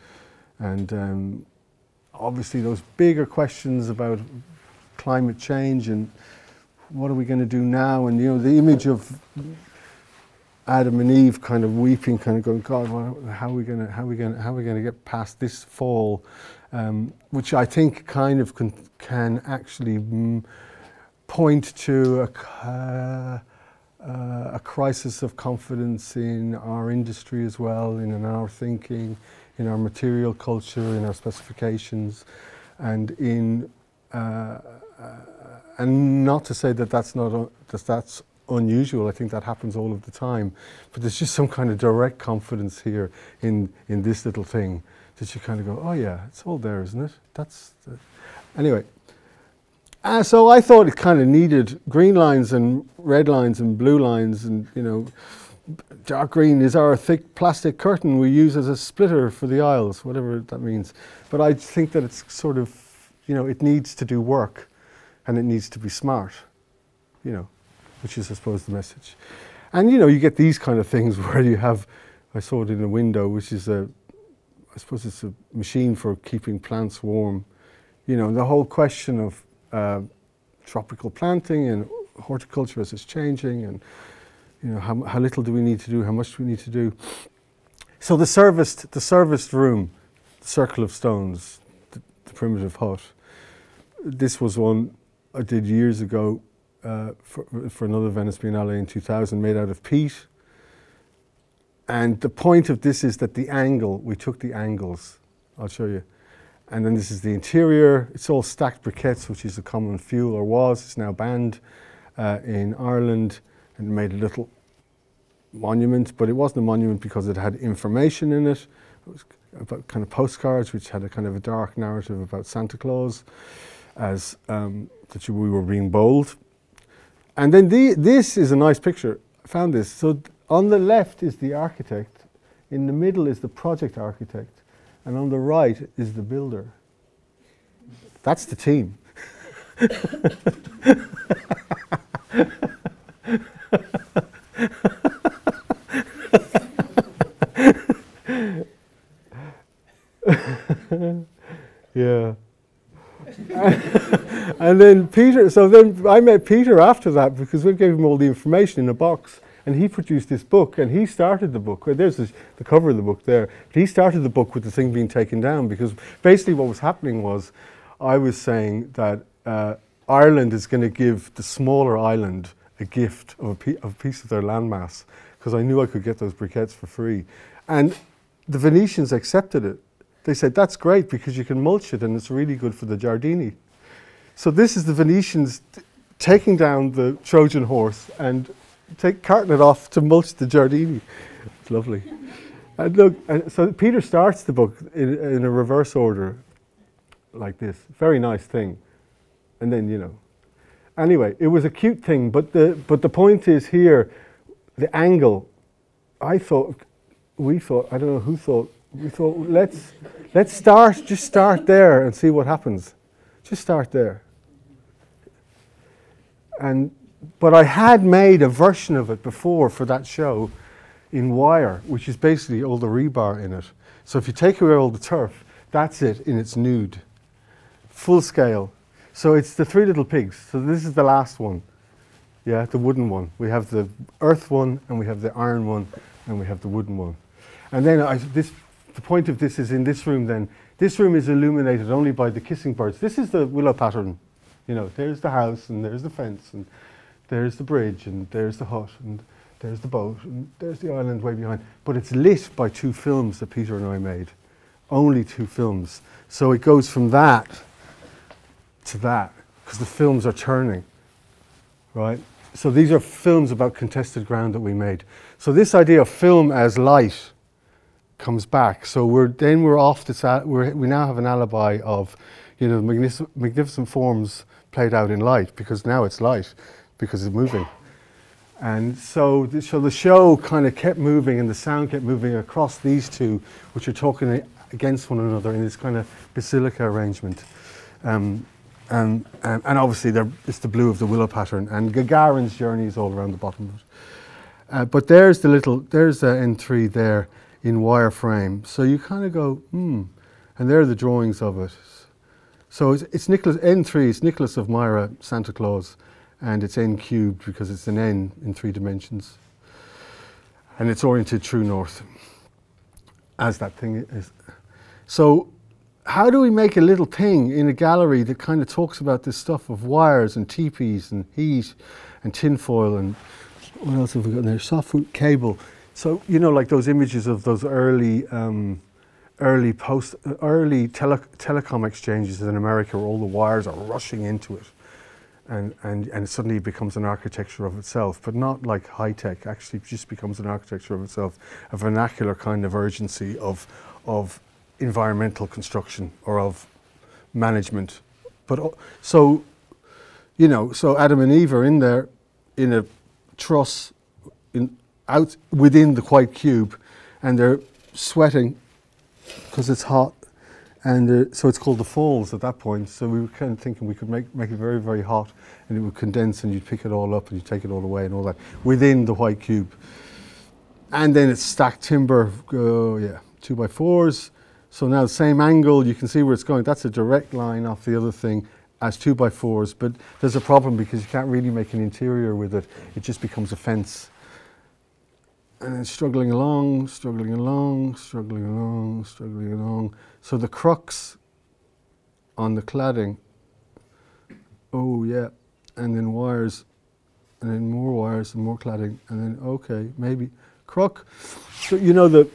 obviously those bigger questions about climate change and what are we going to do now, and you know, the image of Adam and Eve kind of weeping, kind of going, God, how are we going to get past this fall, which I think kind of can actually point to a crisis of confidence in our industry as well, in our thinking, in our material culture, in our specifications, and in and not to say that that's unusual. I think that happens all of the time, but there's just some kind of direct confidence here in this little thing that you kind of go, oh yeah, it's all there, isn't it? Anyway. So I thought it kind of needed green lines and red lines and blue lines, and you know, dark green is our thick plastic curtain we use as a splitter for the aisles, whatever that means. But I think that it's sort of, you know, it needs to do work, and it needs to be smart, you know, which is, I suppose, the message. And you know, you get these kind of things where you have, I saw it in a window, which is I suppose it's a machine for keeping plants warm. You know, the whole question of tropical planting and horticulture as it's changing, and you know, how little do we need to do, how much do we need to do. So the serviced room, the circle of stones, the primitive hut. This was one I did years ago for another Venice Biennale in 2000, made out of peat. And the point of this is that we took the angles, I'll show you. And then this is the interior. It's all stacked briquettes, which is a common fuel, or was. It's now banned in Ireland, and made a little monument, but it wasn't a monument because it had information in it. It was about kind of postcards, which had a kind of a dark narrative about Santa Claus, as that we were being bold. And then this is a nice picture. I found this. So on the left is the architect, in the middle is the project architect, and on the right is the builder. That's the team. Yeah. And then Peter, so then I met Peter after that because we gave him all the information in a box, and he produced this book, and he started the book. Well, there's the cover of the book there. But he started the book with the thing being taken down, because basically what was happening was I was saying that Ireland is going to give the smaller island a gift of a piece of their landmass, because I knew I could get those briquettes for free. And the Venetians accepted it. They said, that's great because you can mulch it and it's really good for the giardini. So this is the Venetians taking down the Trojan horse and carting it off to mulch the giardini. It's lovely. And look, so Peter starts the book in a reverse order like this. Very nice thing. And then, you know. Anyway, it was a cute thing, but the point is here, the angle, we thought, I don't know who thought, we thought, let's just start there and see what happens. Just start there. But I had made a version of it before for that show in wire, which is basically all the rebar in it. So if you take away all the turf, that's it in its nude. Full scale. So it's the Three Little Pigs. So this is the last one. Yeah, the wooden one. We have the earth one, and we have the iron one, and we have the wooden one. And then the point of this is in this room then. This room is illuminated only by the kissing birds. This is the willow pattern. You know, there's the house, and there's the fence, and there's the bridge, and there's the hut, and there's the boat, and there's the island way behind. But it's lit by 2 films that Peter and I made. Only 2 films. So it goes from that to that, because the films are turning, right? So these are films about contested ground that we made. So this idea of film as light comes back. So we're off this. We now have an alibi of, you know, magnificent forms played out in light, because now it's light, because it's moving. And so the show kind of kept moving, and the sound kept moving across these 2, which are talking against one another in this kind of basilica arrangement. And obviously it's the blue of the willow pattern, and Gagarin's journey is all around the bottom of it. But there's there's N3 there in wireframe. So you kind of go, and there are the drawings of it. So it's Nicholas, N3, it's Nicholas of Myra, Santa Claus, and it's N cubed because it's an N in 3 dimensions. And it's oriented true north, as that thing is. So how do we make a little thing in a gallery that kind of talks about this stuff of wires and teepees and heat and tinfoil and what else have we got in there? Softwood cable. So, you know, like those images of those early telecom exchanges in America where all the wires are rushing into it, and suddenly it becomes an architecture of itself, but not like high tech. Actually, it just becomes an architecture of itself, a vernacular kind of urgency of environmental construction or of management. But so, you know, so Adam and Eve are in there in a truss out within the white cube, and they're sweating because it's hot, and so it's called the falls at that point. So we were kind of thinking we could make it very, very hot, and it would condense, and you'd pick it all up and you'd take it all away and all that within the white cube. And then it's stacked timber, 2x4s. So now the same angle, you can see where it's going. That's a direct line off the other thing as 2x4s, but there's a problem because you can't really make an interior with it. It just becomes a fence. And then struggling along, struggling along, struggling along, struggling along. So the crux on the cladding, and then wires, and then more wires and more cladding, and then, okay, maybe crook. So you know the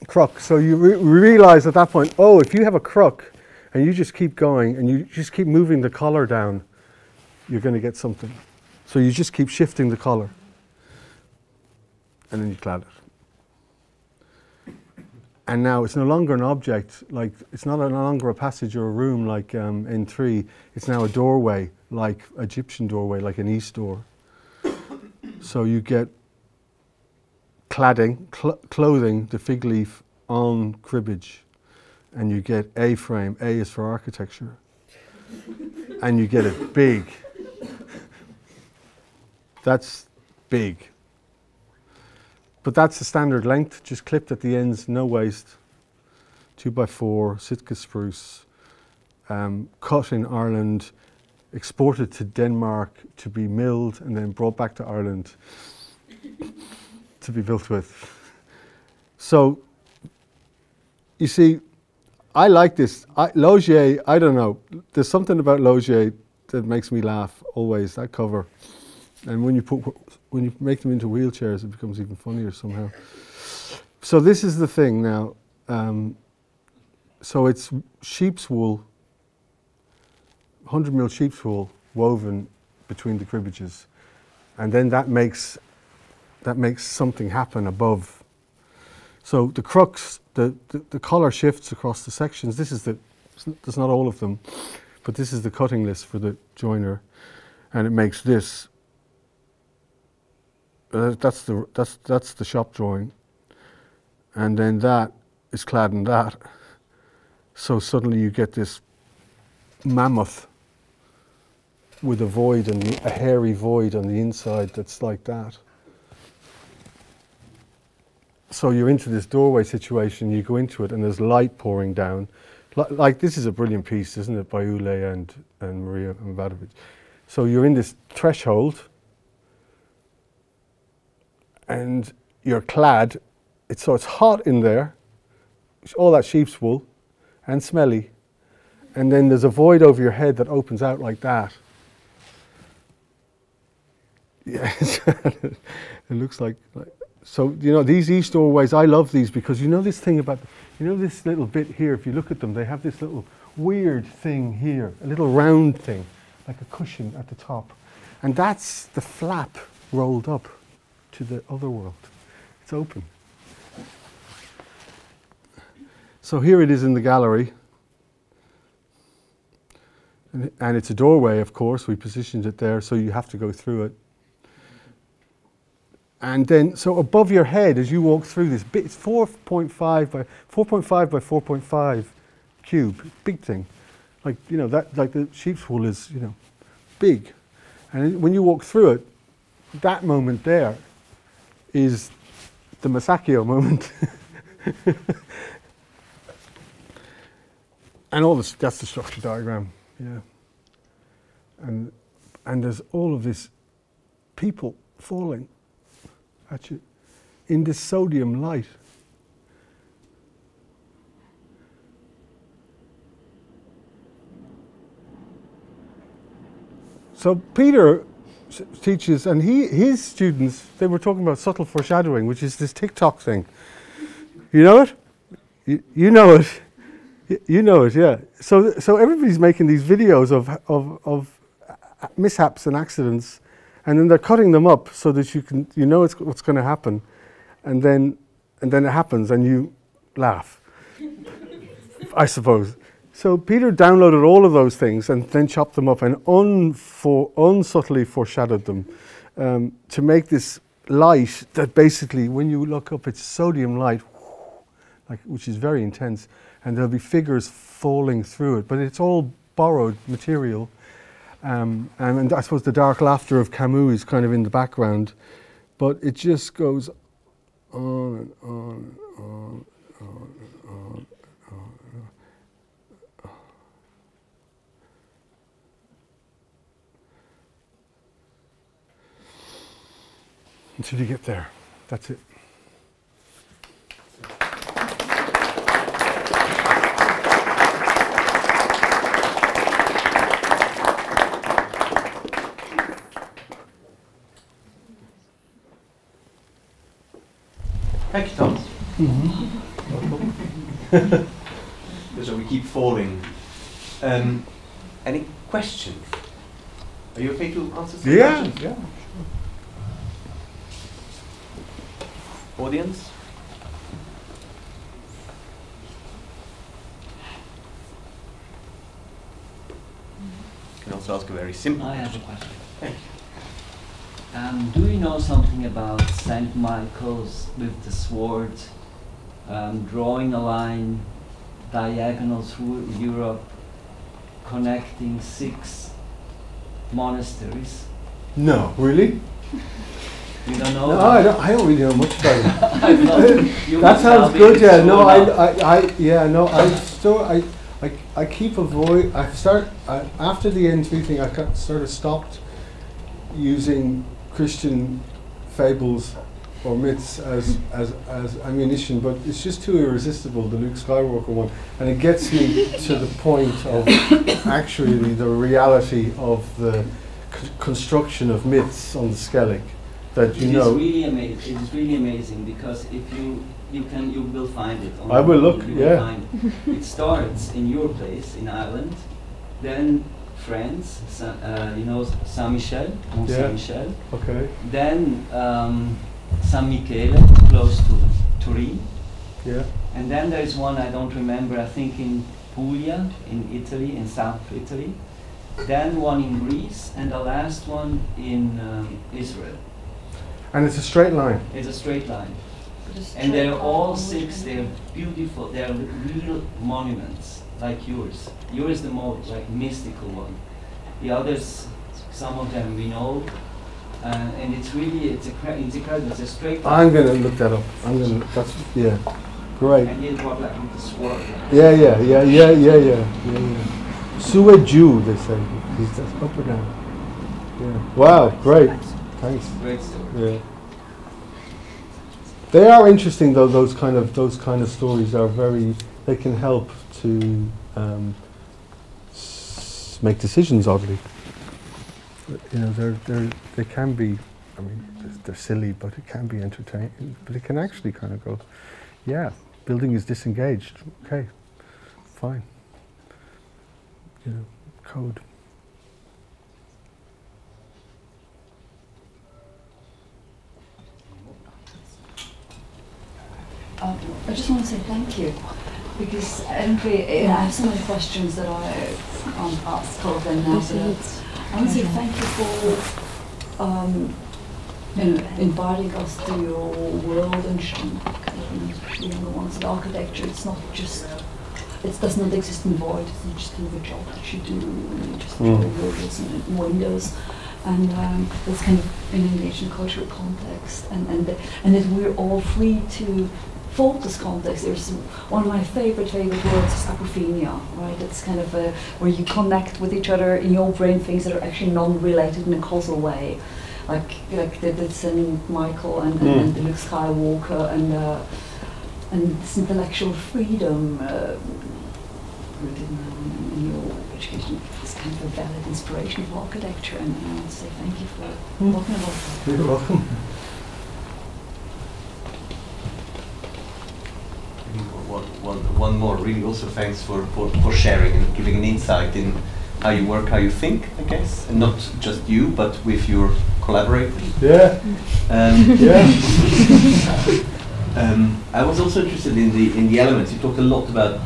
crook. So you realize at that point, if you have a crook and you just keep going and you just keep moving the collar down, you're going to get something. So you just keep shifting the collar. And then you clad it. And now it's no longer an object, like it's not no longer a passage or a room like in 3. It's now a doorway, like Egyptian doorway, like an east door. So you get cladding, clothing, the fig leaf on cribbage, and you get A frame. A is for architecture, and you get it big. That's big. But that's the standard length, just clipped at the ends, no waste. 2x4, Sitka spruce, cut in Ireland, exported to Denmark to be milled and then brought back to Ireland to be built with. So, you see, I like this. Logier, I don't know, there's something about Logier that makes me laugh always, that cover. And when you make them into wheelchairs, it becomes even funnier somehow. So this is the thing now. So it's sheep's wool, 100 mil sheep's wool woven between the cribbages, and then that makes something happen above. So the crux, the collar shifts across the sections. There's not all of them, but this is the cutting list for the joiner, and it makes this. That's the shop drawing, and then that is clad in that. So suddenly you get this mammoth with a void and a hairy void on the inside that's like that. So you're into this doorway situation. You go into it, and there's light pouring down. Like this is a brilliant piece, isn't it, by Ule and Maria Mavadovic. So you're in this threshold. And you're clad, so it's hot in there, all that sheep's wool, and smelly. And then there's a void over your head that opens out like that. Yeah, it looks like, so, you know, these east doorways, I love these because you know this thing about, you know this little bit here, if you look at them, they have this little weird thing here, a little round thing, like a cushion at the top. And that's the flap rolled up to the other world. It's open. So here it is in the gallery. And it's a doorway, of course. We positioned it there, so you have to go through it. And then, so above your head, as you walk through this bit, it's 4.5 by 4.5 cube, big thing. Like, you know, that, like the sheep's wool is, you know, big. And when you walk through it, that moment there is the Masaccio moment. And all this, that's the structure diagram, yeah. And there's all of this people falling at you in this sodium light. So Peter teaches, and his students, they were talking about subtle foreshadowing, which is this TikTok thing. You know it? You know it. You know it, yeah. So everybody's making these videos of mishaps and accidents, and then they're cutting them up so that you know what's going to happen, and then it happens and you laugh, I suppose. So Peter downloaded all of those things and then chopped them up and unsubtly foreshadowed them to make this light that basically, when you look up, it's sodium light, which is very intense, and there'll be figures falling through it, but it's all borrowed material. And I suppose the dark laughter of Camus is kind of in the background, but it just goes on and on and on and on and on. Until you get there. That's it. Thank you, Thomas. So we keep falling. Any questions? Are you okay to answer some questions? Yeah. Audience? also ask a very simple I have a question. question. Do you know something about Saint Michael's with the sword, drawing a line diagonal through Europe, connecting 6 monasteries? No, really? You don't know? No, I don't really know much about it. I thought you That would sounds now good. be Yeah. sure No, enough. I keep after the N3 thing. I sort of stopped using Christian fables or myths as ammunition, but it's just too irresistible, the Luke Skywalker one, and it gets me to the point of actually the reality of the construction of myths on the Skellig. That you know. It is really amazing because if you will find it. I will look. You Yeah. will find it. It starts in your place in Ireland, then France, Saint Michel, Mont Yeah. Saint Michel. Okay. Then San Michele, close to Turin. Yeah. And then there is one I don't remember, I think in Puglia, in Italy, in South Italy. Then one in Greece, and the last one in Israel. And it's a straight line. It's a straight line. And they're all 6, they're beautiful, they're real monuments, like yours. Yours is the most like mystical one. The others, some of them we know, and it's really, it's incredible, it's a straight line. I'm gonna look that up. Yeah, great. And he'll walk like with the sword. Yeah. Sue Jew, they say. He's just up or down. Yeah. Wow, great. Thanks. Great story. Yeah. They are interesting though. Those kind of stories are they can help to make decisions. Oddly, you know, they can be. I mean, they're silly, but it can be entertaining. But it can actually kind of go, yeah, building is disengaged. Okay, fine. You know, code. I just want to say thank you, because I don't really, I have so many questions that I can't ask all of them now. So I want to say thank you for inviting us to your world and showing the younger ones that architecture. It's not just, it does not exist in void. It's not just the job that you do, and you just draw windows and windows. And that's kind of in an Asian cultural context, and that we're all free to fault this context. There's one of my favorite words is apophenia, right? It's kind of where you connect with each other in your brain things that are actually non-related in a causal way, like the Saint Michael and the Luke Skywalker and this intellectual freedom rooted in your education. It's kind of a valid inspiration for architecture, and I want to say thank you for talking about that. You're welcome. One more, really also thanks for sharing and giving an insight in how you work, how you think, I guess, and not just you, but with your collaborators. Yeah. I was also interested in the elements. You talked a lot about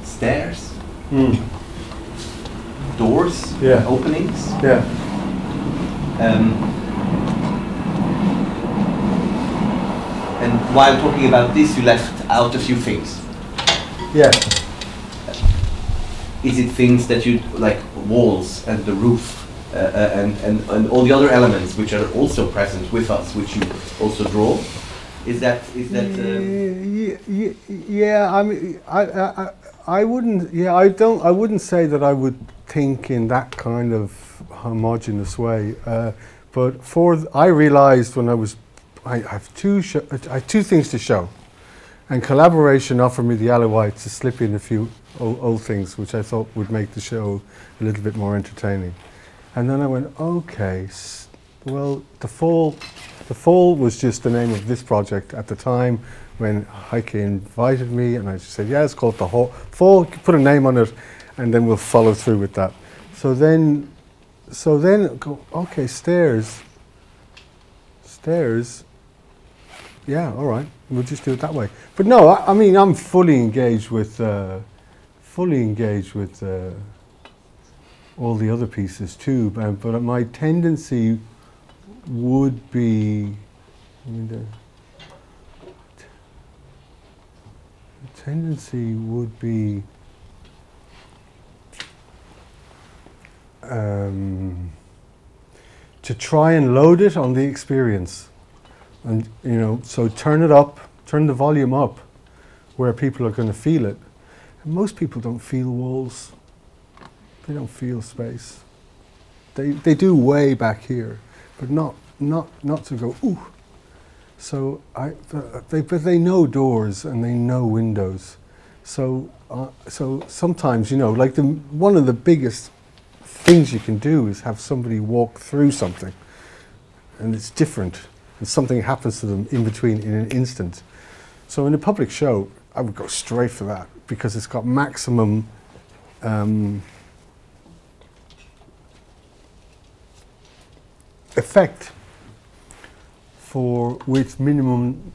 stairs, doors, openings. Yeah. And while talking about this, you left out a few things. Yeah. Is it things that you like, walls and the roof, and all the other elements which are also present with us, which you also draw? Is that? Yeah. I mean, I wouldn't. Yeah, I don't. I wouldn't say that I would think in that kind of homogeneous way. But I realized when I have two things to show, and collaboration offered me the Alawite to slip in a few old things, which I thought would make the show a little bit more entertaining. And then I went, okay, well, the Fall was just the name of this project at the time when Heike invited me, and I just said, yeah, it's called the Fall, put a name on it, and then we'll follow through with that. So then go, okay, stairs, yeah, all right, we'll just do it that way. But no, I mean, I'm fully engaged with all the other pieces too. But my tendency would be, I mean, the tendency would be to try and load it on the experience, and so turn it up, turn the volume up where people are going to feel it. And most people don't feel walls, they don't feel space. They do way back here, but not to go ooh. So but they know doors and they know windows. So sometimes like one of the biggest things you can do is have somebody walk through something, and it's different, and something happens to them in between in an instant. So in a public show, I would go straight for that because it's got maximum effect with minimum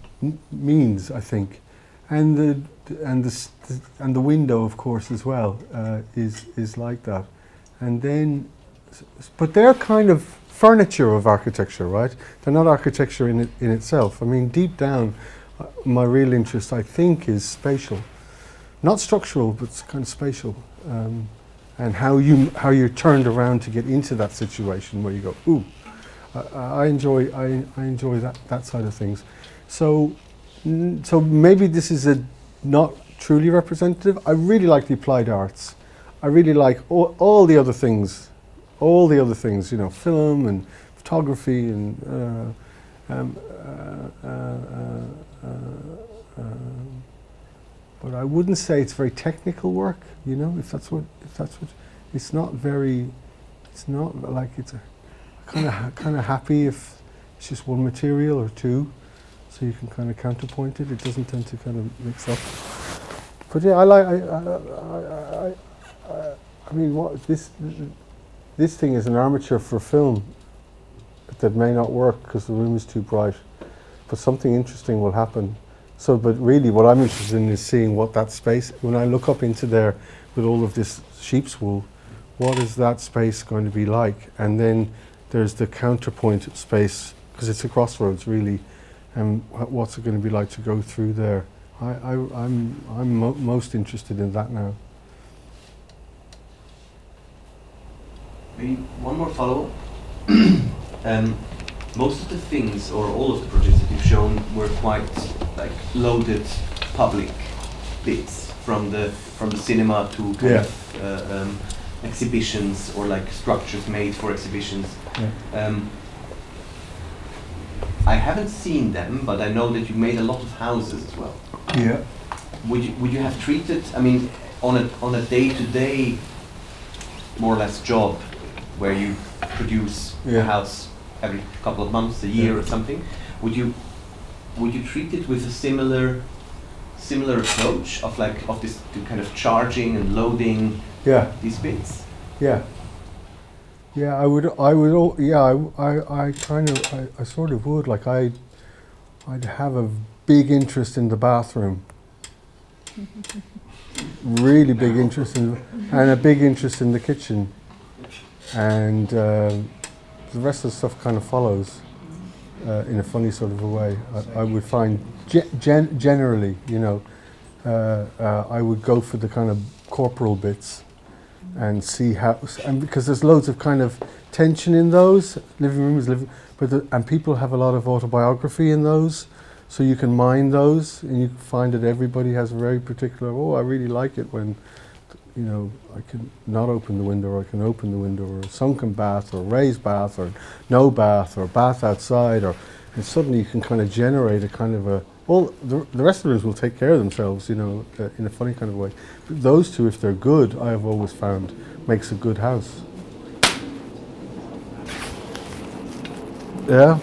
means, I think, and the window, of course, as well is like that. And then, but they're kind of furniture of architecture, right? They're not architecture in itself. I mean, deep down, my real interest, I think, is spatial, not structural, but it's kind of spatial, and how you're turned around to get into that situation where you go, ooh. I enjoy that side of things. So maybe this is not truly representative. I really like the applied arts. I really like all the other things, film and photography and but I wouldn't say it's very technical work, if that's what it's not like it's a kind of happy if it's just one material or two, so you can kind of counterpoint it. It doesn't tend to kind of mix up. But yeah, I mean, what this thing is an armature for film that may not work because the room is too bright, but something interesting will happen. So, but really, what I'm interested in is seeing what that space. When I look up into there with all of this sheep's wool, what is that space going to be like? And then there's the counterpoint space, because it's a crossroads really, and what's it going to be like to go through there? I'm most interested in that now. Maybe one more follow-up. Most of the things, or all of the projects that you've shown, were quite like loaded public bits, from the cinema to kind of exhibitions, or like structures made for exhibitions. Yeah. I haven't seen them, but I know that you made a lot of houses as well. Yeah. Would you have treated, I mean, on a day-to-day, more or less job, where you produce a house every couple of months, a year or something, would you treat it with a similar approach of this kind of charging and loading these bits? Yeah. Yeah, I sort of would. Like I'd have a big interest in the bathroom. Really big interest and a big interest in the kitchen. And the rest of the stuff kind of follows in a funny sort of a way. I would find generally, I would go for the kind of corporal bits and see how, and because there's loads of kind of tension in those. Living room is living, and people have a lot of autobiography in those, so you can mine those, and you find that everybody has a very particular. Oh, I really like it when, I can not open the window, or I can open the window, or a sunken bath, or raised bath, or no bath, or bath outside, and suddenly you can kind of generate a kind of a. Well, the rest of the rooms will take care of themselves, in a funny kind of way. But those two, if they're good, I have always found, makes a good house. Yeah.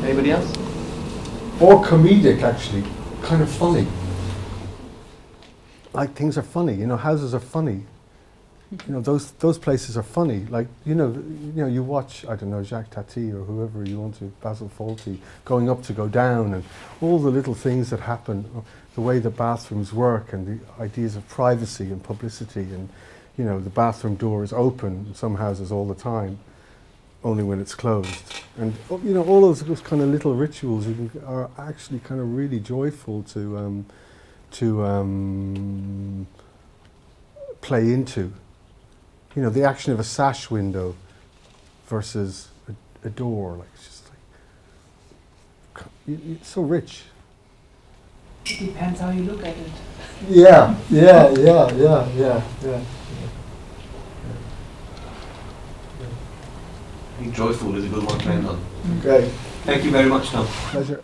Anybody else? Or comedic, actually, kind of funny. Like things are funny, houses are funny. you know, those places are funny. Like, you watch, I don't know, Jacques Tati or whoever you want to, Basil Fawlty, going up to go down, and all the little things that happen, the way the bathrooms work, and the ideas of privacy and publicity, and, you know, the bathroom door is open in some houses all the time, only when it's closed. And, you know, all those kind of little rituals are actually kind of really joyful to play into. You know, the action of a sash window versus a door, like, it's just like, it's so rich. It depends how you look at it. Yeah. I think joyful is a good one to end on. Great. Thank you very much, Tom. Pleasure.